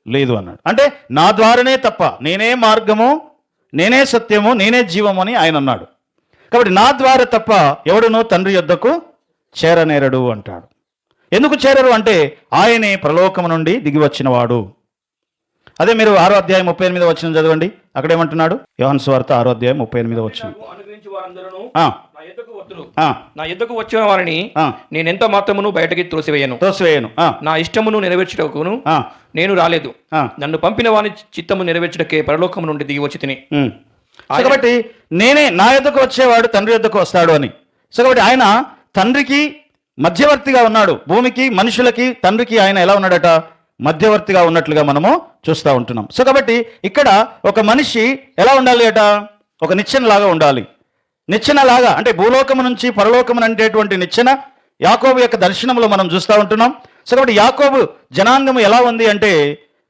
S2: లేదు అన్నాడు. అంటే నా ద్వారానే తప్ప, నేనే మార్గము, నేనే సత్యము, నేనే జీవము అని ఆయన అన్నాడు. కాబట్టి నా ద్వారా తప్ప ఎవడునో తండ్రి యొద్దకు చేరనేరడు అంటాడు. ఎందుకు చేరరు అంటే ఆయనే పరలోకము నుండి దిగి వచ్చినవాడు. అదే మీరు 6వ అధ్యాయం 38వ వచనం చదవండి. అక్కడ ఏమంటున్నాడు? యోహాను సువార్త 6వ అధ్యాయం 38వ వచనం.
S4: నా యుద్ధకు వచ్చిన వారిని నేనెంత మాత్రమును బయటకి తోసివేయను. నా ఇష్టమును నెరవేర్చుటకును నేను రాలేదు, నన్ను పంపిన వాని చిత్తము నెరవేర్చుటకే పరలోకము నుండి దిగి వచ్చి తిని.
S3: కాబట్టి నేనే, నా యుద్ధకు వచ్చేవాడు తండ్రి యుద్ధకు వస్తాడు అని. సో కాబట్టి ఆయన తండ్రికి మధ్యవర్తిగా ఉన్నాడు. భూమికి, మనుషులకి, తండ్రికి ఆయన ఎలా ఉన్నాడట? మధ్యవర్తిగా ఉన్నట్లుగా మనము చూస్తూ ఉంటున్నాం. సో కాబట్టి ఇక్కడ ఒక మనిషి ఎలా ఉండాలి అట? ఒక నిచ్చెనలాగా ఉండాలి. నిచ్చెనలాగా అంటే భూలోకము నుంచి పరలోకము అనేటువంటి నిచ్చెన యాకోబు యొక్క దర్శనంలో మనం చూస్తూ ఉంటున్నాం. సో కాబట్టి యాకోబు జనాంగము ఎలా ఉంది అంటే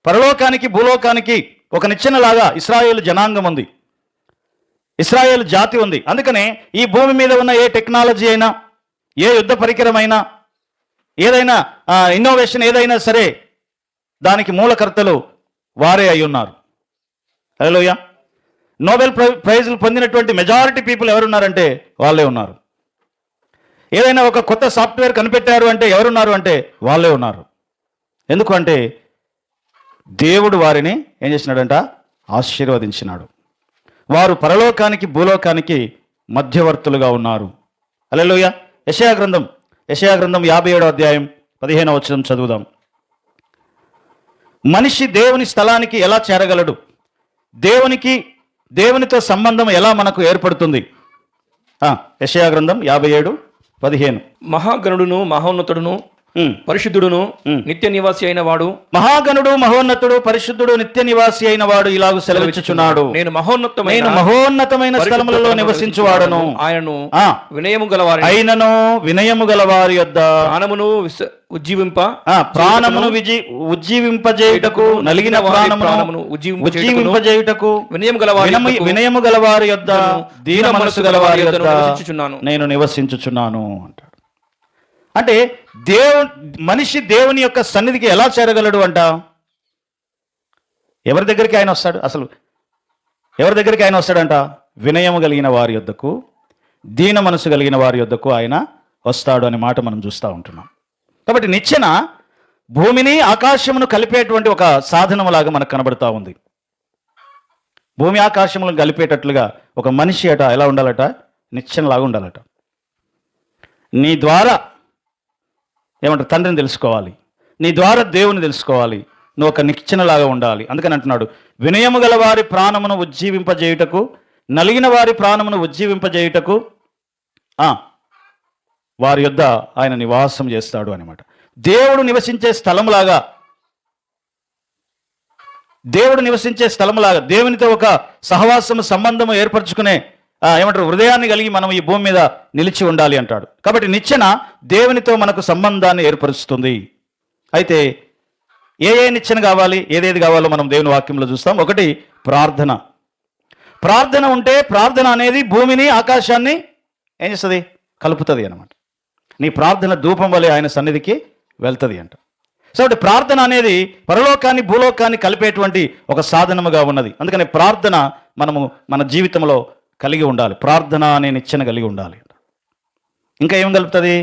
S3: పరలోకానికి భూలోకానికి ఒక నిచ్చెనలాగా ఇశ్రాయేలు జనాంగం ఉంది, ఇశ్రాయేలు జాతి ఉంది. అందుకనే ఈ భూమి మీద ఉన్న ఏ టెక్నాలజీ అయినా, ఏ యుద్ధ పరికరమైనా, ఏదైనా ఇన్నోవేషన్ ఏదైనా సరే దానికి మూలకర్తలు వారే అయి ఉన్నారు. హల్లెలూయా. నోబెల్ ప్రైజులు పొందినటువంటి మెజారిటీ పీపుల్ ఎవరున్నారంటే వాళ్ళే ఉన్నారు. ఏదైనా ఒక కొత్త సాఫ్ట్వేర్ కనిపెట్టారు అంటే ఎవరున్నారు అంటే వాళ్ళే ఉన్నారు. ఎందుకు అంటే దేవుడు వారిని ఏం చేసినాడంట? ఆశీర్వదించినాడు. వారు పరలోకానికి భూలోకానికి మధ్యవర్తులుగా ఉన్నారు. హల్లెలూయా. యెషయా గ్రంథం 57వ అధ్యాయం 15వ వచనం చదువుదాం. మనిషి దేవుని స్థలానికి ఎలా చేరగలడు? దేవునితో సంబంధం ఎలా మనకు ఏర్పడుతుంది? యెషయా గ్రంథం 57:15.
S4: మహాగణుడును మహోన్నతుడును పరిశుద్ధుడును నిత్య నివాసి అయిన వాడు,
S3: మహాగణుడు మహోన్నతుడు పరిశుద్ధుడు నిత్య నివాసి అయిన వాడు ఇలాగూ సెలవిచ్చుచున్నాడు, నేను మహోన్నతమైన స్థలములలో నివసించువాడను, ఆయనను వినయము గలవారి యొద్ద ప్రాణమును ఉజ్జీవింపజేయుటకు నలిగిన ప్రాణమును ఉజ్జీవింపజేయుటకు వినయము గలవారి యొద్ద దీన మనసు గలవారి యొద్ద నేను నివసించుచున్నాను అంటాడు. అంటే మనిషి దేవుని యొక్క సన్నిధికి ఎలా చేరగలడు అంట? ఎవరి దగ్గరికి ఆయన వస్తాడు? అసలు ఎవరి దగ్గరికి ఆయన వస్తాడంట? వినయము కలిగిన వారి యొద్దకు, దీన మనసు కలిగిన వారి యొద్దకు ఆయన వస్తాడు అనే మాట మనం చూస్తూ ఉంటున్నాం. కాబట్టి నిచ్చెన భూమిని ఆకాశమును కలిపేటువంటి ఒక సాధనములాగా మనకు కనబడుతూ ఉంది. భూమి ఆకాశములను కలిపేటట్లుగా ఒక మనిషి అట ఎలా ఉండాలట? నిచ్చెనలాగా ఉండాలట. నీ ద్వారా ఏమంటారు? తండ్రిని తెలుసుకోవాలి, నీ ద్వారా దేవుని తెలుసుకోవాలి, నువ్వు ఒక నిచ్చెనలాగా ఉండాలి. అందుకని అంటున్నాడు, వినయము గల వారి ప్రాణమును ఉజ్జీవింపజేయుటకు, నలిగిన వారి ప్రాణమును ఉజ్జీవింపజేయుటకు వారి యొద్ద ఆయన నివాసం చేస్తాడు అనమాట. దేవుడు నివసించే స్థలములాగా, దేవునితో ఒక సహవాసము సంబంధము ఏర్పరచుకునే ఏమంటారు హృదయాన్ని కలిగి మనం ఈ భూమి మీద నిలిచి ఉండాలి అంటాడు. కాబట్టి నిచ్చెన దేవునితో మనకు సంబంధాన్ని ఏర్పరుస్తుంది. అయితే ఏ నిచ్చెన కావాలి, ఏదేది కావాలో మనం దేవుని వాక్యంలో చూస్తాం. ఒకటి ప్రార్థన. ప్రార్థన ఉంటే ప్రార్థన అనేది భూమిని ఆకాశాన్ని ఏం చేస్తుంది? కలుపుతుంది అన్నమాట. నీ ప్రార్థన ధూపం వలె ఆయన సన్నిధికి వెళ్తుంది అంట. సో ప్రార్థన అనేది పరలోకాన్ని భూలోకాన్ని కలిపేటువంటి ఒక సాధనముగా ఉన్నది. అందుకని ప్రార్థన మనము మన జీవితంలో కలిగి ఉండాలి. ప్రార్థన అనే నిచ్చెన కలిగి ఉండాలి. ఇంకా ఏం కలుపుతుంది?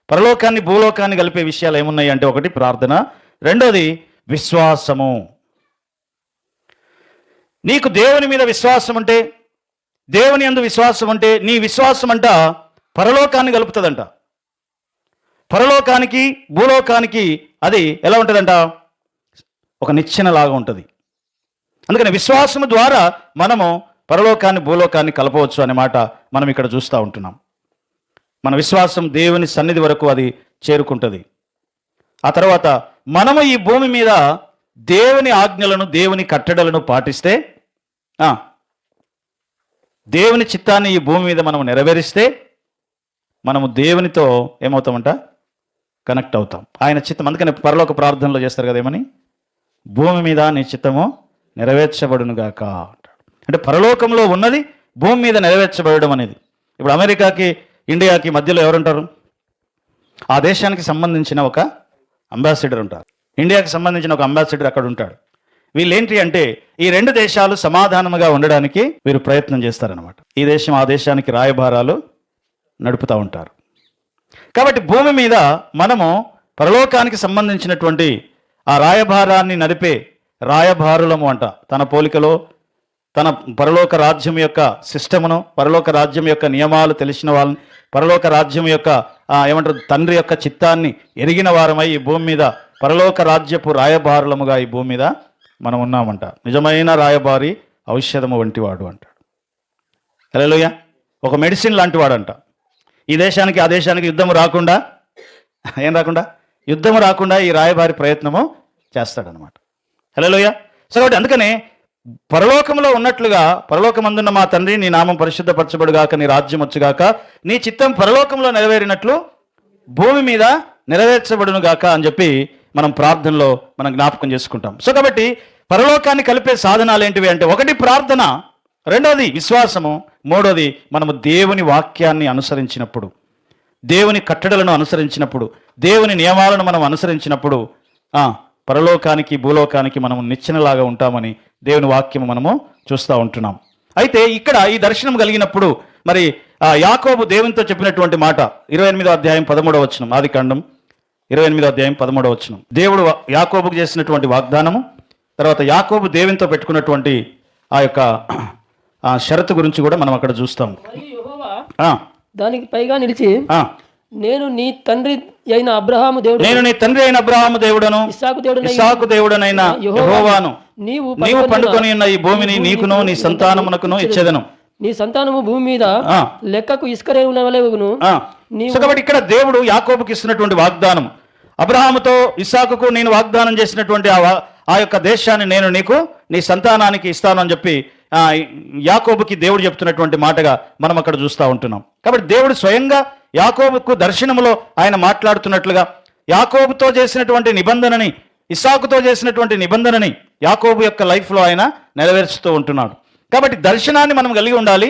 S3: పరలోకాన్ని భూలోకాన్ని కలిపే విషయాలు ఏమున్నాయి అంటే, ఒకటి ప్రార్థన, రెండోది విశ్వాసము. నీకు దేవుని మీద విశ్వాసం ఉంటే, దేవుని యందు విశ్వాసం ఉంటే, నీ విశ్వాసం అంట పరలోకాన్ని కలుపుతుందంట. పరలోకానికి భూలోకానికి అది ఎలా ఉంటుందంట? ఒక నిచ్చెనలాగా ఉంటుంది. అందుకని విశ్వాసము ద్వారా మనము పరలోకాన్ని భూలోకాన్ని కలపవచ్చు అనే మాట మనం ఇక్కడ చూస్తూ ఉంటున్నాం. మన విశ్వాసం దేవుని సన్నిధి వరకు అది చేరుకుంటుంది. ఆ తర్వాత మనము ఈ భూమి మీద దేవుని ఆజ్ఞలను, దేవుని కట్టడలను పాటిస్తే, దేవుని చిత్తాన్ని ఈ భూమి మీద మనం నెరవేరిస్తే, మనము దేవునితో ఏమవుతామంట? కనెక్ట్ అవుతాం. ఆయన చిత్తం. అందుకని పరలోక ప్రార్థనలో చేస్తారు కదా, ఏమని? భూమి మీద నీ చిత్తము నెరవేర్చబడునుగాక అంటాడు. అంటే పరలోకంలో ఉన్నది భూమి మీద నెరవేర్చబడడం అనేది. ఇప్పుడు అమెరికాకి ఇండియాకి మధ్యలో ఎవరుంటారు? ఆ దేశానికి సంబంధించిన ఒక అంబాసిడర్ ఉంటారు. ఇండియాకి సంబంధించిన ఒక అంబాసిడర్ అక్కడ ఉంటాడు. వీళ్ళు ఏంటి అంటే, ఈ రెండు దేశాలు సమాధానముగా ఉండడానికి వీరు ప్రయత్నం చేస్తారనమాట. ఈ దేశం ఆ దేశానికి రాయబారాలు నడుపుతూ ఉంటారు. కాబట్టి భూమి మీద మనము పరలోకానికి సంబంధించినటువంటి ఆ రాయబారాన్ని నడిపే రాయబారులము అంట. తన పోలికలో తన పరలోక రాజ్యం యొక్క సిస్టమును, పరలోక రాజ్యం యొక్క నియమాలు తెలిసిన వాళ్ళని, పరలోక రాజ్యం యొక్క ఏమంటారు తండ్రి యొక్క చిత్తాన్ని ఎరిగిన వారమై ఈ భూమి మీద పరలోక రాజ్యపు రాయబారులముగా ఈ భూమి మీద మనం ఉన్నామంట. నిజమైన రాయబారి ఔషధము వంటివాడు అంటాడు. హల్లెలూయా. ఒక మెడిసిన్ లాంటి వాడు అంట. ఈ దేశానికి ఆ దేశానికి యుద్ధము రాకుండా, ఏం రాకుండా, యుద్ధము రాకుండా ఈ రాయబారి ప్రయత్నము చేస్తాడనమాట. హల్లెలూయా. సో కాబట్టి అందుకనే పరలోకంలో ఉన్నట్లుగా, పరలోకమందున్న మా తండ్రి నీ నామం పరిశుద్ధపరచబడుగాక, నీ రాజ్యం వచ్చుగాక, నీ చిత్తం పరలోకంలో నెరవేరినట్లు భూమి మీద నెరవేర్చబడును గాక అని చెప్పి మనం ప్రార్థనలో మనం జ్ఞాపకం చేసుకుంటాం. సో కాబట్టి పరలోకాన్ని కలిపే సాధనాలు ఏంటివి అంటే, ఒకటి ప్రార్థన, రెండోది విశ్వాసము, మూడోది మనము దేవుని వాక్యాన్ని అనుసరించినప్పుడు, దేవుని కట్టడలను అనుసరించినప్పుడు, దేవుని నియమాలను మనం అనుసరించినప్పుడు పరలోకానికి భూలోకానికి మనము నిచ్చెనలాగా ఉంటామని దేవుని వాక్యము మనము చూస్తూ ఉంటున్నాం. అయితే ఇక్కడ ఈ దర్శనం కలిగినప్పుడు మరి యాకోబు దేవునితో చెప్పినటువంటి మాట 28వ అధ్యాయం 13వ వచనం, ఆదికాండం 28వ అధ్యాయం 13వ వచనం. దేవుడు యాకోబుకు చేసినటువంటి వాగ్దానము, తర్వాత యాకోబు దేవునితో పెట్టుకున్నటువంటి ఆ యొక్క షరతు గురించి కూడా మనం అక్కడ చూస్తాం.
S5: దానికి పైగా నిలిచి, నేను నీ తండ్రి అయిన అబ్రహాము దేవుడు,
S3: నేను నీ తండ్రి అయిన అబ్రహాము దేవుడను, ఇస్సాకు దేవుడనైన యెహోవాను నీవు పండుకొని ఉన్న ఈ భూమిని నీకును నీ సంతానమునకును ఇచ్చేదను.
S5: నీ సంతానము భూమి మీద లెక్కకు ఇసుకరేణుల వలె వగును.
S3: కాబట్టి ఇక్కడ దేవుడు యాకోబుకి ఇస్తున్నటువంటి వాగ్దానం, అబ్రహాముతో ఇస్సాకుకు నేను వాగ్దానం చేసినటువంటి ఆ యొక్క దేశాన్ని నేను నీకు నీ సంతానానికి ఇస్తాను అని చెప్పి యాకోబుకి దేవుడు చెప్తున్నటువంటి మాటగా మనం అక్కడ చూస్తూ ఉంటున్నాం. కాబట్టి దేవుడు స్వయంగా యాకోబుకు దర్శనములో ఆయన మాట్లాడుతున్నట్లుగా యాకోబుతో చేసినటువంటి నిబంధనని, ఇస్సాకుతో చేసినటువంటి నిబంధనని యాకోబు యొక్క లైఫ్లో ఆయన నెరవేర్చుతూ ఉంటున్నాడు. కాబట్టి దర్శనాన్ని మనం కలిగి ఉండాలి.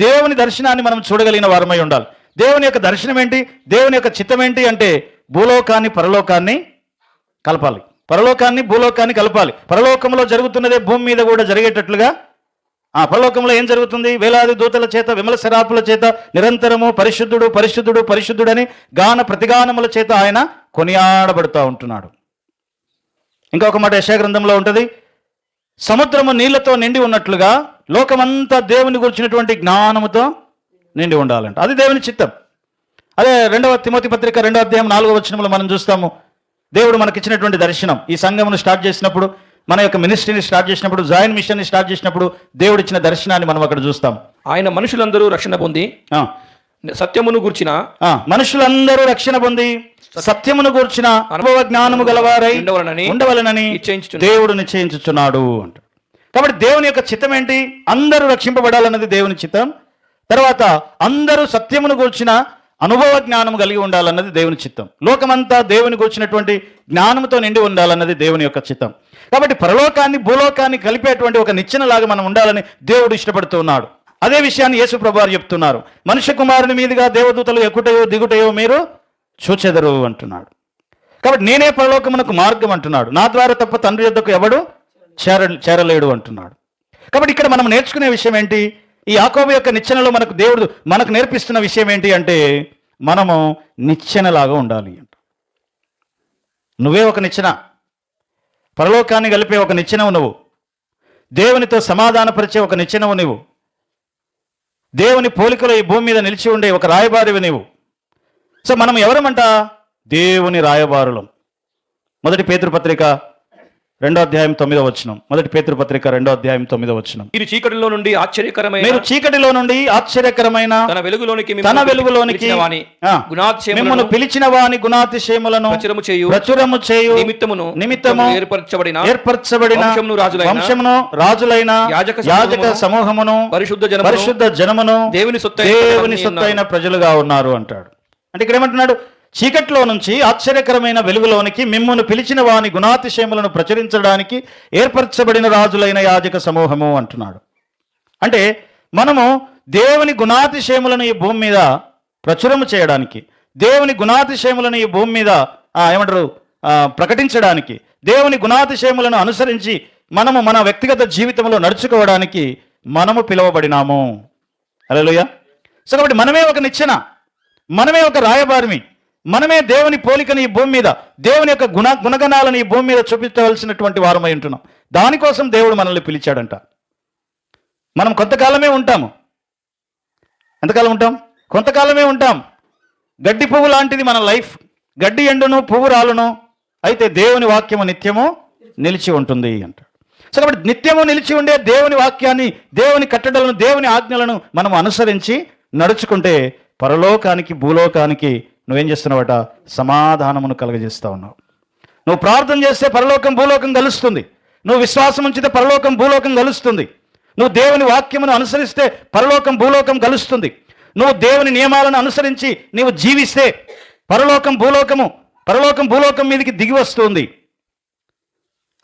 S3: దేవుని దర్శనాన్ని మనం చూడగలిగిన వారమై ఉండాలి. దేవుని యొక్క దర్శనం ఏంటి, దేవుని యొక్క చిత్తం ఏంటి అంటే, భూలోకాన్ని పరలోకాన్ని కలపాలి, పరలోకాన్ని భూలోకాన్ని కలపాలి. పరలోకంలో జరుగుతున్నదే భూమి మీద కూడా జరిగేటట్లుగా పరలోకంలో ఏం జరుగుతుంది? వేలాది దూతల చేత, విమల శరాపుల చేత నిరంతరము పరిశుద్ధుడు పరిశుద్ధుడు పరిశుద్ధుడని గాన ప్రతిగానముల చేత ఆయన కొనియాడబడుతూ ఉంటున్నాడు. ఇంకొక మాట యెషయా గ్రంథంలో ఉంటుంది, సముద్రము నీళ్లతో నిండి ఉన్నట్లుగా లోకమంతా దేవుని గురించినటువంటి జ్ఞానముతో నిండి ఉండాలంట. అది దేవుని చిత్తం. అదే 2వ తిమోతి పత్రిక 2వ అధ్యాయం 4వ వచనంలో మనం చూస్తాము, దేవుడు మనకిచ్చినటువంటి దర్శనం. ఈ సంఘమును స్టార్ట్ చేసినప్పుడు, మన యొక్క మినిస్ట్రీని స్టార్ట్ చేసినప్పుడు, జాయిన్ మిషన్ని స్టార్ట్ చేసినప్పుడు దేవుడు ఇచ్చిన దర్శనాన్ని మనం అక్కడ చూస్తాం.
S4: ఆయన మనుషులందరూ రక్షణ పొంది సత్యమును గూర్చిన
S3: మనుషులందరూ రక్షణ పొంది సత్యమును గూర్చిన అనుభవ జ్ఞానము గలవారై ఉండవలనని దేవుడు నిశ్చయించుచున్నాడు అంట. కాబట్టి దేవుని యొక్క చిత్తం ఏంటి? అందరూ రక్షింపబడాలన్నది దేవుని చిత్తం. తర్వాత అందరూ సత్యమును గూర్చిన అనుభవ జ్ఞానము కలిగి ఉండాలన్నది దేవుని చిత్తం. లోకమంతా దేవుని గూర్చినటువంటి జ్ఞానంతో నిండి ఉండాలన్నది దేవుని యొక్క చిత్తం. కాబట్టి పరలోకాన్ని భూలోకాన్ని కలిపేటువంటి ఒక నిచ్చెనలాగా మనం ఉండాలని దేవుడు ఇష్టపడుతూ ఉన్నాడు. అదే విషయాన్ని యేసు ప్రభువారు చెప్తున్నారు. మనుష్య కుమారుని మీదుగా దేవదూతలు ఎక్కుటయో దిగుటయో మీరు చూచెదరు అంటున్నాడు. కాబట్టి నేనే పరలోకమునకు మార్గం అంటున్నాడు. నా ద్వారా తప్ప తండ్రి యొద్దకు ఎవడు చేరలేడు అంటున్నాడు. కాబట్టి ఇక్కడ మనం నేర్చుకునే విషయం ఏంటి? ఈ యాకోబు యొక్క నిచ్చెనలో దేవుడు మనకు నేర్పిస్తున్న విషయం ఏంటి అంటే, మనము నిచ్చెనలాగా ఉండాలి అంట. నువ్వే ఒక నిచ్చెన, పరలోకాన్ని కలిపే ఒక నిచ్చెనవు నువ్వు, దేవునితో సమాధానపరిచే ఒక నిచ్చెనవు నువ్వు, దేవుని పోలికలో ఈ భూమి మీద నిలిచి ఉండే ఒక రాయబారివి నీవు. సో మనం ఎవరమంట? దేవుని రాయబారులం. 1 పేతురు పత్రిక 2వ అధ్యాయం 9వ వచనం. 1 పేతురు పత్రిక 2వ అధ్యాయం 9వ వచనం.
S4: మీరు చీకటిలో నుండి
S3: ఆశ్చర్యకరమైన తన వెలుగులోనికి మిమ్మును పిలిచిన వాని గుణాతిశయములను ప్రచురము చేయు నిమిత్తము ఏర్పరచబడిన వంశమును రాజులైన యాజక సమూహమును పరిశుద్ధ జనమును దేవుని సొత్తైన ప్రజలుగా ఉన్నారు అంటాడు. అంటే ఇక్కడ ఏమంటున్నాడు? చీకట్లో నుంచి ఆశ్చర్యకరమైన వెలుగులోనికి మిమ్మును పిలిచిన వాని గుణాతిశయములను ప్రచురించడానికి ఏర్పరచబడిన రాజులైన యాజక సమూహము అంటున్నాడు. అంటే మనము దేవుని గుణాతిశయములను ఈ భూమి మీద ప్రచురము చేయడానికి, దేవుని గుణాతిశయములను ఈ భూమి మీద ప్రకటించడానికి, దేవుని గుణాతిశయములను అనుసరించి మనము మన వ్యక్తిగత జీవితంలో నడుచుకోవడానికి మనము పిలువబడినాము. హల్లెలూయా. సో కాబట్టి మనమే ఒక నిచ్చెన, మనమే ఒక రాయబారిమి, మనమే దేవుని పోలికని ఈ భూమి మీద, దేవుని యొక్క గుణగణాలను ఈ భూమి మీద చూపించవలసినటువంటి వారమై ఉంటున్నాం. దానికోసం దేవుడు మనల్ని పిలిచాడంట. మనం కొంతకాలమే ఉంటాము. ఎంతకాలం ఉంటాం? కొంతకాలమే ఉంటాం. గడ్డి పువ్వు లాంటిది మన లైఫ్. గడ్డి ఎండును, పువ్వు రాలును, అయితే దేవుని వాక్యము నిత్యము నిలిచి ఉంటుంది అంటాడు. సో కాబట్టి నిత్యము నిలిచి ఉండే దేవుని వాక్యాన్ని, దేవుని కట్టడలను, దేవుని ఆజ్ఞలను మనం అనుసరించి నడుచుకుంటే పరలోకానికి భూలోకానికి నువ్వేం చేస్తున్నావట? సమాధానమును కలుగజేస్తా ఉన్నావు. నువ్వు ప్రార్థన చేస్తే పరలోకం భూలోకం కలుస్తుంది. నువ్వు విశ్వాసం ఉంచితే పరలోకం భూలోకం కలుస్తుంది. నువ్వు దేవుని వాక్యమును అనుసరిస్తే పరలోకం భూలోకం కలుస్తుంది. నువ్వు దేవుని నియమాలను అనుసరించి నీవు జీవిస్తే పరలోకం భూలోకం మీదకి దిగి వస్తుంది.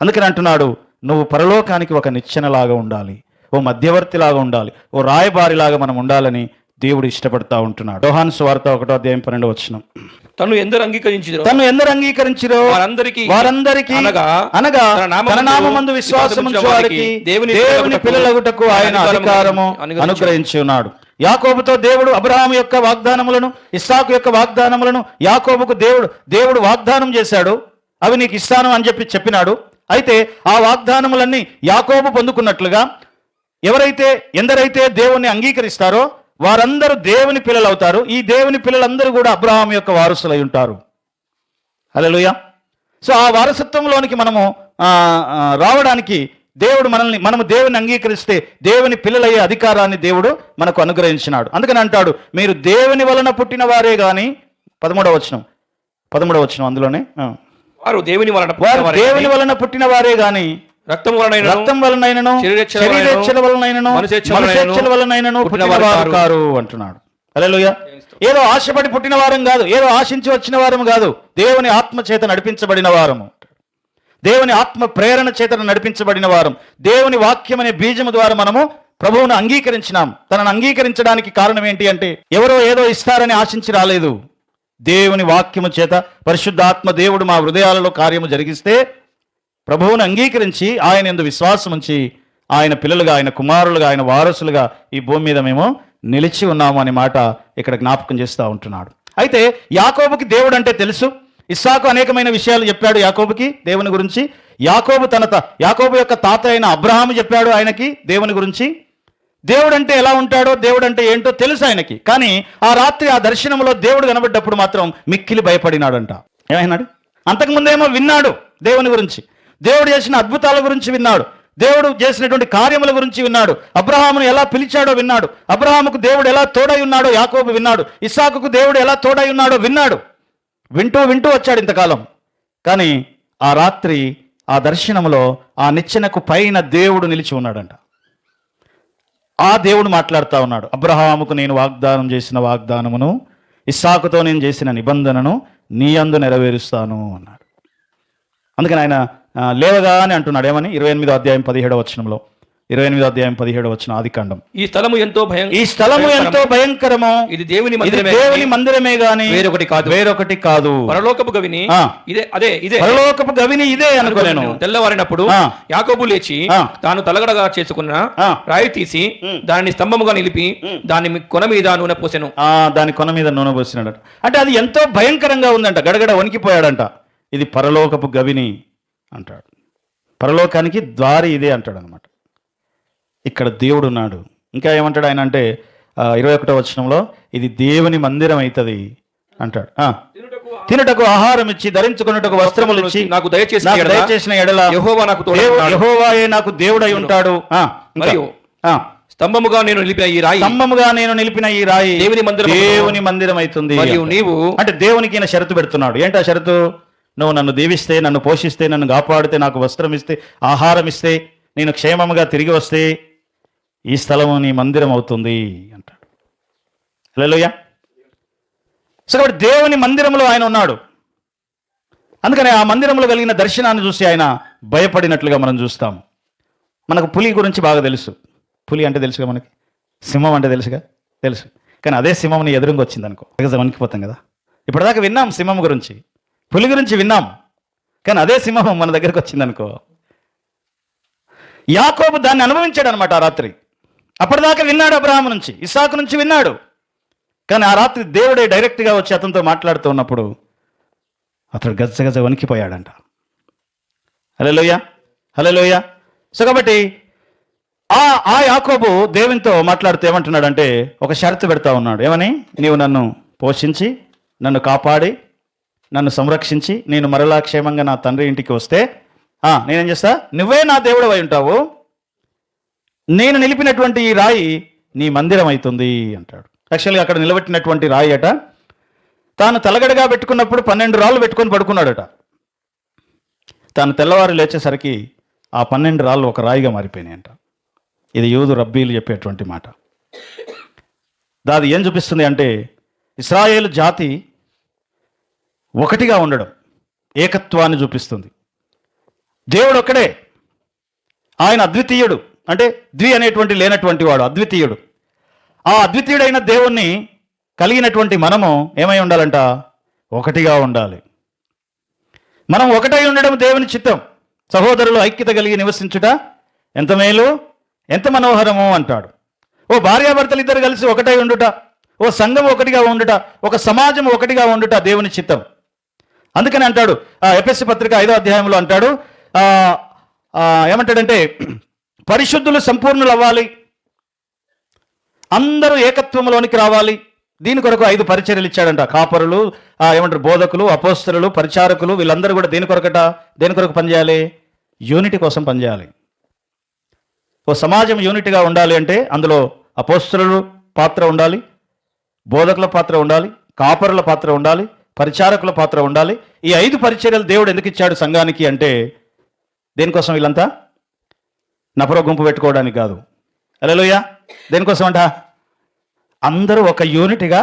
S3: అందుకని అంటున్నాడు, నువ్వు పరలోకానికి ఒక నిచ్చెనలాగా ఉండాలి, ఓ మధ్యవర్తిలాగా ఉండాలి, ఓ రాయబారిలాగా మనం ఉండాలని దేవుడు ఇష్టపడతా ఉంటున్నాడు. యోహాను సువార్త 1వ అధ్యాయం 12వ వచనం.
S4: తను ఎందరు అంగీకరించిరో వారందరికీ అనగా తన నామమందు విశ్వాసముంచు వారికి దేవుని పిల్లలగుటకు ఆయన అధికారము
S3: అనుగ్రహించి ఉన్నాడు. యాకోబుతో దేవుడు అబ్రహాము యొక్క వాగ్దానములను, ఇస్సాకు యొక్క వాగ్దానములను యాకోబుకు దేవుడు వాగ్దానం చేశాడు. అవి నీకు ఇస్తాను అని చెప్పినాడు. అయితే ఆ వాగ్దానములన్నీ యాకోబు పొందుకున్నట్లుగా ఎందరైతే దేవుణ్ణి అంగీకరిస్తారో వారందరూ దేవుని పిల్లలు అవుతారు. ఈ దేవుని పిల్లలందరూ కూడా అబ్రహాము యొక్క వారసులై ఉంటారు. హల్లెలూయా. సో ఆ వారసత్వంలోనికి మనము రావడానికి మనము దేవుని అంగీకరిస్తే దేవుని పిల్లలయ్యే అధికారాన్ని దేవుడు మనకు అనుగ్రహించినాడు. అందుకని అంటాడు, మీరు దేవుని వలన పుట్టిన వారే గాని 13వ వచనం అందులోనే
S4: వారు దేవుని
S3: వలన పుట్టిన వారే గాని రక్తం వలనైనను శరీరేచ్ఛల వలనైనను పుట్టినవారు కారు అంటున్నాడు. హల్లెలూయా. ఏదో ఆశపడి పుట్టిన వారం కాదు, ఏదో ఆశించి వచ్చిన వారం కాదు, దేవుని ఆత్మ చేత నడిపించబడిన వారము, దేవుని ఆత్మ ప్రేరణ చేత నడిపించబడిన వారం. దేవుని వాక్యం అనే బీజము ద్వారా మనము ప్రభువును అంగీకరించినాం. తనను అంగీకరించడానికి కారణం ఏంటి అంటే, ఎవరో ఏదో ఇస్తారని ఆశించి రాలేదు. దేవుని వాక్యము చేత పరిశుద్ధాత్మ దేవుడు మా హృదయాలలో కార్యము జరిగిస్తే ప్రభువును అంగీకరించి ఆయన యందు విశ్వాసం ఉంచి ఆయన పిల్లలుగా, ఆయన కుమారులుగా, ఆయన వారసులుగా ఈ భూమి మీద మేము నిలిచి ఉన్నాము అనే మాట ఇక్కడ జ్ఞాపకం చేస్తూ ఉంటున్నాడు. అయితే యాకోబుకి దేవుడు అంటే తెలుసు. ఇస్సాకు అనేకమైన విషయాలు చెప్పాడు యాకోబుకి దేవుని గురించి. యాకోబు యొక్క తాత అయిన అబ్రహాము చెప్పాడు ఆయనకి దేవుని గురించి. దేవుడు అంటే ఎలా ఉంటాడో, దేవుడు అంటే ఏంటో తెలుసు ఆయనకి. కానీ ఆ రాత్రి ఆ దర్శనంలో దేవుడు కనబడ్డప్పుడు మాత్రం మిక్కిలి భయపడినాడంట. ఏమైనాడు? అంతకుముందేమో విన్నాడు దేవుని గురించి, దేవుడు చేసిన అద్భుతాల గురించి విన్నాడు, దేవుడు చేసినటువంటి కార్యముల గురించి విన్నాడు, అబ్రహామును ఎలా పిలిచాడో విన్నాడు, అబ్రహాముకు దేవుడు ఎలా తోడై ఉన్నాడో యాకోబు విన్నాడు, ఇస్సాకుకు దేవుడు ఎలా తోడై ఉన్నాడో విన్నాడు. వింటూ వచ్చాడు ఇంతకాలం. కానీ ఆ రాత్రి ఆ దర్శనంలో ఆ నిచ్చెనకు పైన దేవుడు నిలిచి ఉన్నాడంట. ఆ దేవుడు మాట్లాడుతూ ఉన్నాడు, అబ్రహాముకు నేను వాగ్దానం చేసిన వాగ్దానమును, ఇస్సాకుతో నేను చేసిన నిబంధనను నీ యందు నెరవేరుస్తాను అన్నాడు. అందుకని ఆయన లేవగానే అంటున్నాడు ఏమని? 28వ అధ్యాయం 17వ వచనంలో, 28వ అధ్యాయం 17వ వచనం ఆదికాండం.
S4: ఈ స్థలము ఎంతో
S3: భయంకరము,
S4: ఇది దేవుని
S3: మందిరమే గాని వేరొకటి కాదు.
S4: పరలోకపు గవిని
S3: ఇదే అనుకోలేను.
S4: తెల్లవారినప్పుడు యాకోబు లేచి తాను తలగడగా చేసుకున్న రాయి తీసి దాన్ని స్తంభముగా నిలిపి దాని కొన మీద నూనె పోసెను.
S3: దాని కొన మీద నూనె పోసినాడు. అంటే అది ఎంతో భయంకరంగా ఉందంట. గడగడ వణికిపోయాడంట. ఇది పరలోకపు గవిని అంటాడు. పరలోకానికి ద్వారి ఇదే అంటాడు అనమాట. ఇక్కడ దేవుడు ఉన్నాడు. ఇంకా ఏమంటాడు ఆయన అంటే 21వ వచనంలో, ఇది దేవుని మందిరం అవుతుంది అంటాడు. తినుటకు ఆహారం ఇచ్చి, ధరించుకున్నటకు వస్త్రములు ఇచ్చి, నాకు దయచేసిన ఎడల యెహోవాయే నాకు దేవుడై ఉంటాడు.
S4: స్తంభముగా నేను
S3: నిలిపిన ఈ రాయి దేవుని మందిరం అవుతుంది.
S4: నీవు
S3: అంటే దేవునికి ఈయన షరతు పెడుతున్నాడు. ఏంటి ఆ షరతు? నువ్వు నన్ను దీవిస్తే, నన్ను పోషిస్తే, నన్ను కాపాడితే, నాకు వస్త్రం ఇస్తే, ఆహారం ఇస్తే, నేను క్షేమంగా తిరిగి వస్తే ఈ స్థలము నీ మందిరం అవుతుంది అంటాడు. హల్లెలూయా. సో కాబట్టి దేవుని మందిరంలో ఆయన ఉన్నాడు. అందుకని ఆ మందిరంలో కలిగిన దర్శనాన్ని చూసి ఆయన భయపడినట్లుగా మనం చూస్తాము. మనకు పులి గురించి బాగా తెలుసు. పులి అంటే తెలుసుగా మనకి, సింహం అంటే తెలుసుగా, తెలుసు. కానీ అదే సింహం నీ ఎదురుగా వచ్చింది అనుకో, వణికిపోతాం కదా. ఇప్పటిదాకా విన్నాం సింహం గురించి, పులి గురించి విన్నాం, కానీ అదే సింహం మన దగ్గరకు వచ్చిందనుకో. యాకోబు దాన్ని అనుభవించాడు అనమాట ఆ రాత్రి. అప్పటిదాకా విన్నాడు అబ్రహాము నుంచి, ఇస్సాకు నుంచి విన్నాడు. కానీ ఆ రాత్రి దేవుడే డైరెక్ట్గా వచ్చి అతనితో మాట్లాడుతూ ఉన్నప్పుడు అతడు గజ వణికిపోయాడంట. హల్లెలూయా, హల్లెలూయా. సో కాబట్టి ఆ యాకోబు దేవునితో మాట్లాడుతూ ఏమంటున్నాడంటే ఒక షరతు పెడతా ఉన్నాడు. ఏమని? నీవు నన్ను పోషించి, నన్ను కాపాడి, నన్ను సంరక్షించి, నేను మరలా క్షేమంగా నా తండ్రి ఇంటికి వస్తే నేనేం చేస్తా? నువ్వే నా దేవుడు అయి ఉంటావు. నేను నిలిపినటువంటి ఈ రాయి నీ మందిరం అవుతుంది అంటాడు. యాక్చువల్గా అక్కడ నిలబెట్టినటువంటి రాయి అట, తాను తలగడగా పెట్టుకున్నప్పుడు 12 రాళ్ళు పెట్టుకొని పడుకున్నాడట. తాను తెల్లవారు లేచేసరికి ఆ 12 రాళ్ళు ఒక రాయిగా మారిపోయినాయి అంట. ఇది యూదు రబ్బీలు చెప్పేటువంటి మాట. దాది ఏం చూపిస్తుంది అంటే ఇశ్రాయేలు జాతి ఒకటిగా ఉండడం, ఏకత్వాన్ని చూపిస్తుంది. దేవుడు ఒక్కడే, ఆయన అద్వితీయుడు. అంటే ద్వి అనేటువంటి లేనటువంటి వాడు, అద్వితీయుడు. ఆ అద్వితీయుడైన దేవుణ్ణి కలిగినటువంటి మనము ఏమై ఉండాలంట? ఒకటిగా ఉండాలి. మనం ఒకటై ఉండడం దేవుని చిత్తం. సహోదరులు ఐక్యత కలిగి నివసించుట ఎంత మేలు, ఎంత మనోహరము అంటాడు. ఓ భార్యాభర్తలు ఇద్దరు కలిసి ఒకటై ఉండుట, ఓ సంఘం ఒకటిగా ఉండుట, ఒక సమాజం ఒకటిగా ఉండుట దేవుని చిత్తం. అందుకని అంటాడు ఎఫెసీ పత్రిక 5వ అధ్యాయంలో అంటాడు, ఏమంటాడంటే పరిశుద్ధులు సంపూర్ణులు అవ్వాలి, అందరూ ఏకత్వంలోనికి రావాలి. దీని కొరకు 5 పరిచర్యలు ఇచ్చాడంట. కాపరులు, ఏమంటారు, బోధకులు, అపోస్తలులు, పరిచారకులు, వీళ్ళందరూ కూడా దేని కొరకు పనిచేయాలి? యూనిటీ కోసం పనిచేయాలి. ఓ సమాజం యూనిటీగా ఉండాలి అంటే అందులో అపోస్తలుల పాత్ర ఉండాలి, బోధకుల పాత్ర ఉండాలి, కాపరుల పాత్ర ఉండాలి, పరిచారకుల పాత్ర ఉండాలి. ఈ 5 పరిచర్యలు దేవుడు ఎందుకు ఇచ్చాడు సంఘానికి అంటే దేనికోసం? వీళ్ళంతా నపరో గుంపు పెట్టుకోవడానికి కాదు. హల్లెలూయా. దేనికోసం అంట? అందరూ ఒక యూనిటీగా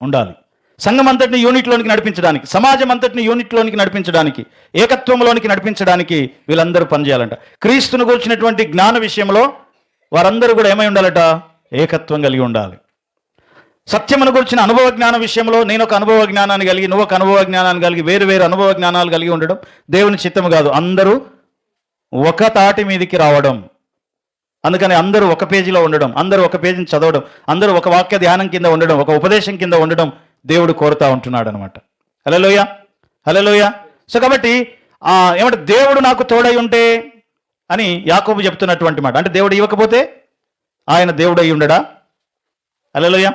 S3: ఉండాలి. సంఘం అంతటిని యూనిట్లోనికి నడిపించడానికి, సమాజం అంతటిని యూనిట్లోనికి నడిపించడానికి, ఏకత్వంలోనికి నడిపించడానికి వీళ్ళందరూ పనిచేయాలంట. క్రీస్తును గురించినటువంటి జ్ఞాన విషయంలో వారందరూ కూడా ఏమై ఉండాలట? ఏకత్వం కలిగి ఉండాలి. సత్యమును గురించిన అనుభవ జ్ఞాన విషయంలో నేను ఒక అనుభవ జ్ఞానాన్ని కలిగి, నువ్వు ఒక అనుభవ జ్ఞానాన్ని కలిగి, వేరు అనుభవ జ్ఞానాలు కలిగి ఉండడం దేవుని చిత్తము కాదు. అందరూ ఒక తాటి మీదికి రావడం, అందుకని అందరూ ఒక పేజీలో ఉండడం, అందరూ ఒక పేజీని చదవడం, అందరూ ఒక వాక్య ధ్యానం కింద ఉండడం, ఒక ఉపదేశం కింద ఉండడం దేవుడు కోరుతా ఉంటున్నాడు అనమాట. హల్లెలూయా, హల్లెలూయా. సో కాబట్టి ఏమంటే దేవుడు నాకు తోడై ఉంటే అని యాకోబు చెప్తున్నటువంటి మాట. అంటే దేవుడు ఇవ్వకపోతే ఆయన దేవుడు అయి ఉండడా? హల్లెలూయా,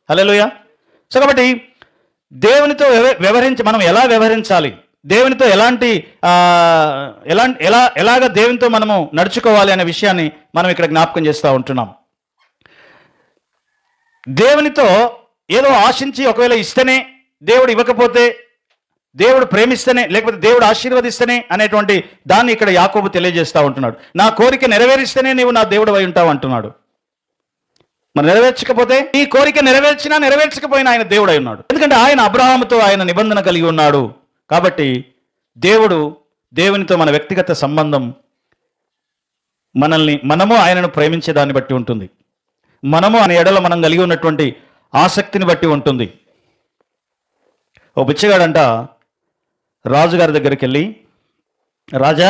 S3: హల్లెలూయా. సో కాబట్టి దేవునితో మనం ఎలా వ్యవహరించాలి, దేవునితో ఎలాగ దేవునితో మనము నడుచుకోవాలి అనే విషయాన్ని మనం ఇక్కడ జ్ఞాపకం చేస్తూ ఉంటున్నాం. దేవునితో ఏదో ఆశించి ఒకవేళ ఇస్తేనే, దేవుడు ఇవ్వకపోతే, దేవుడు ప్రేమిస్తేనే, లేకపోతే దేవుడు ఆశీర్వదిస్తేనే అనేటువంటి దాన్ని ఇక్కడ యాకోబు తెలియజేస్తూ ఉంటున్నాడు. నా కోరిక నెరవేరిస్తేనే నీవు నా దేవుడు అయి ఉంటావు అంటున్నాడు. మరి నెరవేర్చకపోతే, ఈ కోరిక నెరవేర్చినా నెరవేర్చకపోయినా ఆయన దేవుడై ఉన్నాడు. ఎందుకంటే ఆయన అబ్రహాముతో ఆయన నిబంధన కలిగి ఉన్నాడు. కాబట్టి దేవునితో మన వ్యక్తిగత సంబంధం మనము ఆయనను ప్రేమించే దాన్ని బట్టి ఉంటుంది. మనము ఆయన ఎడల మనం కలిగి ఉన్నటువంటి ఆసక్తిని బట్టి ఉంటుంది. ఓ బిచ్చగాడంట రాజుగారి దగ్గరికి వెళ్ళి, రాజా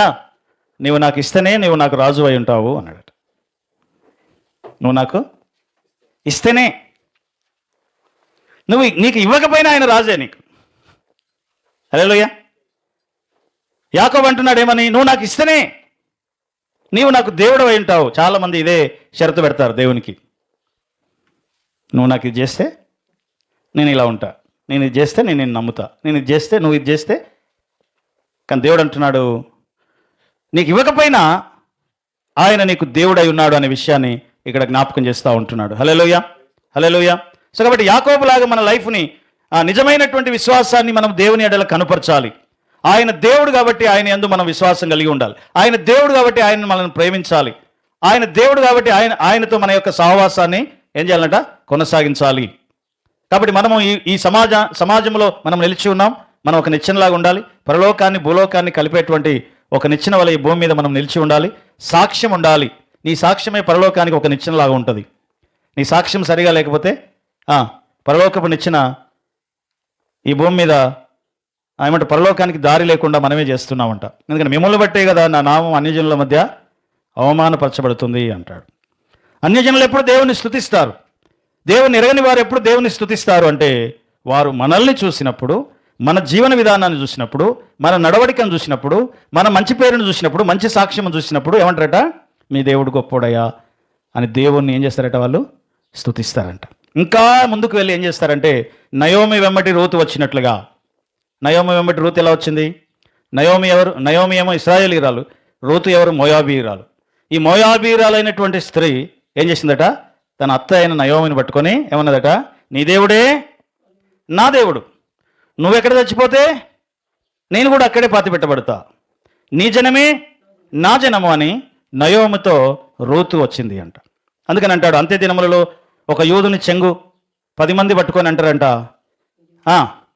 S3: నీవు నాకు ఇస్తేనే నీవు నాకు రాజు అయి ఉంటావు అన్నాడట. నువ్వు నాకు ఇస్తేనే, నీకు ఇవ్వకపోయినా ఆయన రాజే నీకు. హల్లెలూయా. యాకోబు అంటున్నాడు ఏమని, నువ్వు నాకు ఇస్తేనే నీవు నాకు దేవుడు అయి ఉంటావు. చాలామంది ఇదే షరతు పెడతారు దేవునికి. నువ్వు నాకు ఇది చేస్తే నేను ఇలా ఉంటా, నేను ఇది చేస్తే నేను నిన్ను నమ్ముతా, నేను ఇది చేస్తే నువ్వు ఇది చేస్తే. కానీ దేవుడు అంటున్నాడు నీకు ఇవ్వకపోయినా ఆయన నీకు దేవుడై ఉన్నాడు అనే విషయాన్ని ఇక్కడ జ్ఞాపకం చేస్తూ ఉంటున్నాడు. హల్లెలూయా, హల్లెలూయా. సో కాబట్టి యాకోబులాగా మన లైఫ్ని నిజమైనటువంటి విశ్వాసాన్ని మనం దేవుని ఎడల కనుపరచాలి. ఆయన దేవుడు కాబట్టి ఆయన యందు మనం విశ్వాసం కలిగి ఉండాలి. ఆయన దేవుడు కాబట్టి ఆయన మనల్ని ప్రేమించాలి. ఆయన దేవుడు కాబట్టి ఆయనతో మన యొక్క సహవాసాన్ని ఏం చేయాలంట, కొనసాగించాలి. కాబట్టి మనము ఈ సమాజంలో మనం నిలిచి ఉన్నాం. మనం ఒక నిచ్చెనలాగా ఉండాలి. పరలోకాన్ని భూలోకాన్ని కలిపేటువంటి ఒక నిచ్చెన వల్ల ఈ భూమి మీద మనం నిలిచి ఉండాలి. సాక్ష్యం ఉండాలి. నీ సాక్ష్యమే పరలోకానికి ఒక నిచ్చెనలాగా ఉంటుంది. నీ సాక్ష్యం సరిగా లేకపోతే పరలోకపు నిచ్చెన ఈ భూమి మీద ఏమంటే పరలోకానికి దారి లేకుండా మనమే చేస్తున్నామంట. ఎందుకంటే మిమ్మల్ని బట్టే కదా నా నామం అన్యజనుల మధ్య అవమానపరచబడుతుంది అంటాడు. అన్యజనులు ఎప్పుడు దేవుని స్తుతిస్తారు? దేవుని ఎరగని వారు ఎప్పుడు దేవుని స్తుతిస్తారు అంటే, వారు మనల్ని చూసినప్పుడు, మన జీవన విధానాన్ని చూసినప్పుడు, మన నడవడికను చూసినప్పుడు, మన మంచి పేరును చూసినప్పుడు, మంచి సాక్ష్యం చూసినప్పుడు ఏమంటారట, మీ దేవుడు గొప్పోడయ్యా అని దేవుణ్ణి ఏం చేస్తారట, వాళ్ళు స్తుతిస్తారంట. ఇంకా ముందుకు వెళ్ళి ఏం చేస్తారంటే, నయోమి వెంబటి రూతు వచ్చినట్లుగా. నయోమి వెంబటి రూతు ఎలా వచ్చింది? నయోమి ఏమో ఇశ్రాయేలీరాలు, రూతు ఎవరు? మోయాబీరాలు. ఈ మోయాబీరాలైనటువంటి స్త్రీ ఏం చేసిందట, తన అత్త అయిన నయోమిని పట్టుకొని ఏమన్నదట, నీ దేవుడే నా దేవుడు, నువ్వెక్కడ చచ్చిపోతే నేను కూడా అక్కడే పాతి పెట్టబడతా, నీ జనమే నా జనము అని నయోమితో రూతు వచ్చింది అంట. అందుకని అంటాడు, అంత్య దినములలో ఒక యూదుని చెంగు 10 మంది పట్టుకొని అంటారంట,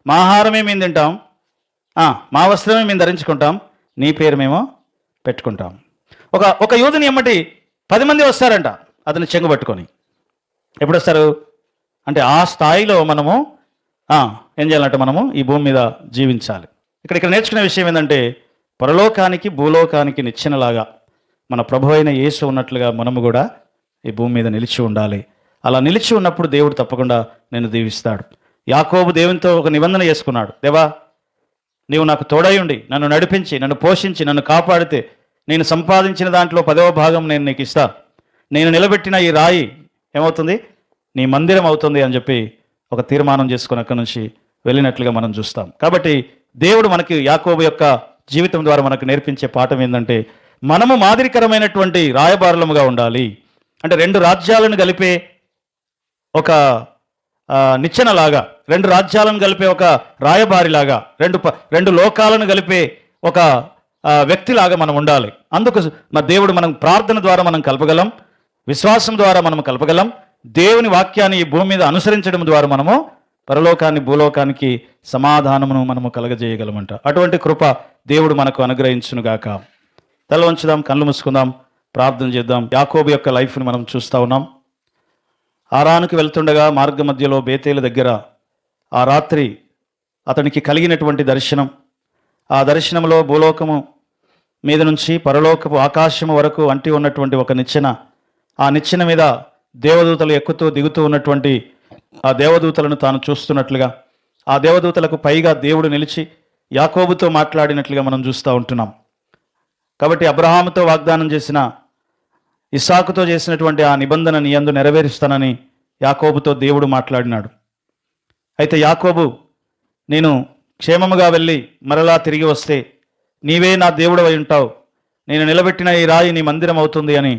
S3: మా ఆహారమే మేము తింటాం, మా వస్త్రమే మేము ధరించుకుంటాం, నీ పేరు మేము పెట్టుకుంటాం. ఒక యూదుని ఎమ్మటి 10 మంది వస్తారంట అతని చెంగు పట్టుకొని. ఎప్పుడు వస్తారు అంటే ఆ స్థాయిలో మనము ఏం చేయాలంటే మనము ఈ భూమి మీద జీవించాలి. ఇక్కడ నేర్చుకునే విషయం ఏంటంటే, పరలోకానికి భూలోకానికి నిచ్చెనలాగా మన ప్రభు అయిన యేసు ఉన్నట్లుగా మనము కూడా ఈ భూమి మీద నిలిచి ఉండాలి. అలా నిలిచి ఉన్నప్పుడు దేవుడు తప్పకుండా నేను దీవిస్తాడు. యాకోబు దేవునితో ఒక నిబంధన చేసుకున్నాడు, దేవా నీవు నాకు తోడై ఉండి నన్ను నడిపించి నన్ను పోషించి నన్ను కాపాడితే నేను సంపాదించిన దాంట్లో 10వ భాగం నేను నీకు ఇస్తా, నేను నిలబెట్టిన ఈ రాయి ఏమవుతుంది, నీ మందిరం అవుతుంది అని చెప్పి ఒక తీర్మానం చేసుకుని అక్కడి నుంచి వెళ్ళినట్లుగా మనం చూస్తాం. కాబట్టి దేవుడు మనకి యాకోబు యొక్క జీవితం ద్వారా మనకు నేర్పించే పాఠం ఏంటంటే, మనము మాదిరికరమైనటువంటి రాయబారులముగా ఉండాలి. అంటే 2 రాజ్యాలను కలిపే ఒక నిచ్చెనలాగా, 2 రాజ్యాలను కలిపే ఒక రాయబారిలాగా, 2 లోకాలను కలిపే ఒక వ్యక్తిలాగా మనం ఉండాలి. అందుకు మా దేవుడు మనం ప్రార్థన ద్వారా మనం కలపగలం, విశ్వాసం ద్వారా మనం కలపగలం, దేవుని వాక్యాన్ని ఈ భూమి మీద అనుసరించడం ద్వారా మనము పరలోకాన్ని భూలోకానికి సమాధానమును మనము కలగజేయగలమంట. అటువంటి కృప దేవుడు మనకు అనుగ్రహించునుగాక. తల వంచుదాం, కళ్ళు మూసుకుందాం, ప్రార్థన చేద్దాం. యాకోబు యొక్క లైఫ్ని మనం చూస్తూ ఉన్నాం. హారానుకు వెళ్తుండగా మార్గ మధ్యలో బేతేలు దగ్గర ఆ రాత్రి అతనికి కలిగినటువంటి దర్శనం, ఆ దర్శనంలో భూలోకము మీద నుంచి పరలోకపు ఆకాశము వరకు అంటి ఉన్నటువంటి ఒక నిచ్చెన ఆ నిచ్చెన మీద దేవదూతలు ఎక్కుతూ దిగుతూ ఉన్నటువంటి ఆ దేవదూతలను తాను చూస్తున్నట్లుగా, ఆ దేవదూతలకు పైగా దేవుడు నిలిచి యాకోబుతో మాట్లాడినట్లుగా మనం చూస్తూ ఉంటున్నాం. కాబట్టి అబ్రహాముతో వాగ్దానం చేసిన, ఇస్సాకుతో చేసినటువంటి ఆ నిబంధన నీ యందు నెరవేరుస్తానని యాకోబుతో దేవుడు మాట్లాడినాడు. అయితే యాకోబు, నేను క్షేమముగా వెళ్ళి మరలా తిరిగి వస్తే నీవే నా దేవుడవై ఉంటావు, నేను నిలబెట్టిన ఈ రాయి నీ మందిరం అవుతుంది అని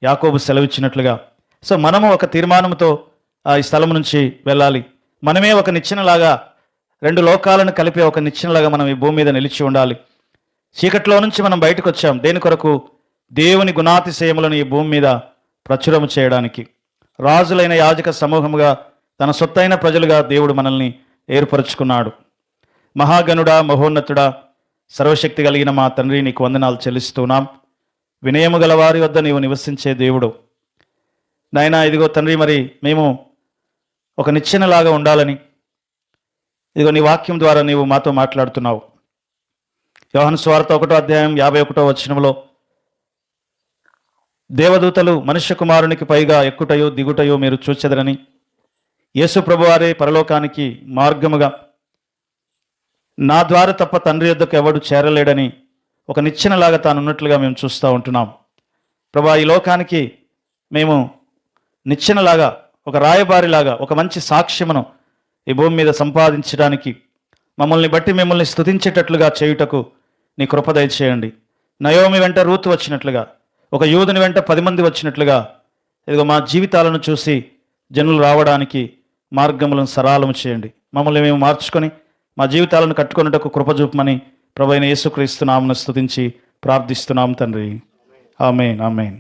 S3: యాకోబు సెలవిచ్చినట్లుగా, సో మనము ఒక తీర్మానంతో ఈ స్థలం నుంచి వెళ్ళాలి. మనమే ఒక నిచ్చెనలాగా, రెండు లోకాలను కలిపే ఒక నిచ్చెనలాగా మనం ఈ భూమి మీద నిలిచి ఉండాలి. చీకట్లో నుంచి మనం బయటకు వచ్చాం. దేని కొరకు? దేవుని గుణాతిశయములను ఈ భూమి మీద ప్రచురము చేయడానికి. రాజులైన యాజక సమూహముగా, తన సొత్తైన ప్రజలుగా దేవుడు మనల్ని ఏర్పరచుకున్నాడు. మహాగణుడా, మహోన్నతుడా, సర్వశక్తి కలిగిన మా తండ్రి, నీకు వందనాలు చెల్లిస్తున్నాం. వినయము గల వారి వద్ద నీవు నివసించే దేవుడు నాయనా. ఇదిగో తండ్రి, మరి మేము ఒక నిచ్చెనలాగా ఉండాలని ఇదిగో నీ వాక్యం ద్వారా నీవు మాతో మాట్లాడుతున్నావు. యోహాను సువార్త 1వ అధ్యాయం 51వ వచనంలో దేవదూతలు మనుష్య కుమారునికి పైగా ఎక్కుటయో దిగుటయో మీరు చూచెదరని, యేసు ప్రభువారే పరలోకానికి మార్గముగా, నా ద్వారా తప్ప తండ్రి యొద్దకు ఎవడు చేరలేడని ఒక నిచ్చెనలాగా తానున్నట్లుగా మేము చూస్తూ ఉంటున్నాం. ప్రభా, ఈ లోకానికి మేము నిచ్చెనలాగా, ఒక రాయబారిలాగా, ఒక మంచి సాక్ష్యమును ఈ భూమి మీద సంపాదించడానికి, మమ్మల్ని బట్టి మిమ్మల్ని స్తుతించేటట్లుగా చేయుటకు నీ కృప దయచేయండి. నయోమి వెంట రూతు వచ్చినట్లుగా, ఒక యూదుని వెంట 10 మంది వచ్చినట్లుగా ఇదిగో మా జీవితాలను చూసి జనులు రావడానికి మార్గములను సరళము చేయండి. మమ్మల్ని మేము మార్చుకొని మా జీవితాలను కట్టుకొనుటకు కృప చూపమని ప్రభువైన యేసుక్రీస్తు నామమున స్తుతించి ప్రార్థిస్తున్నాం తండ్రి. ఆమేన్, ఆమేన్.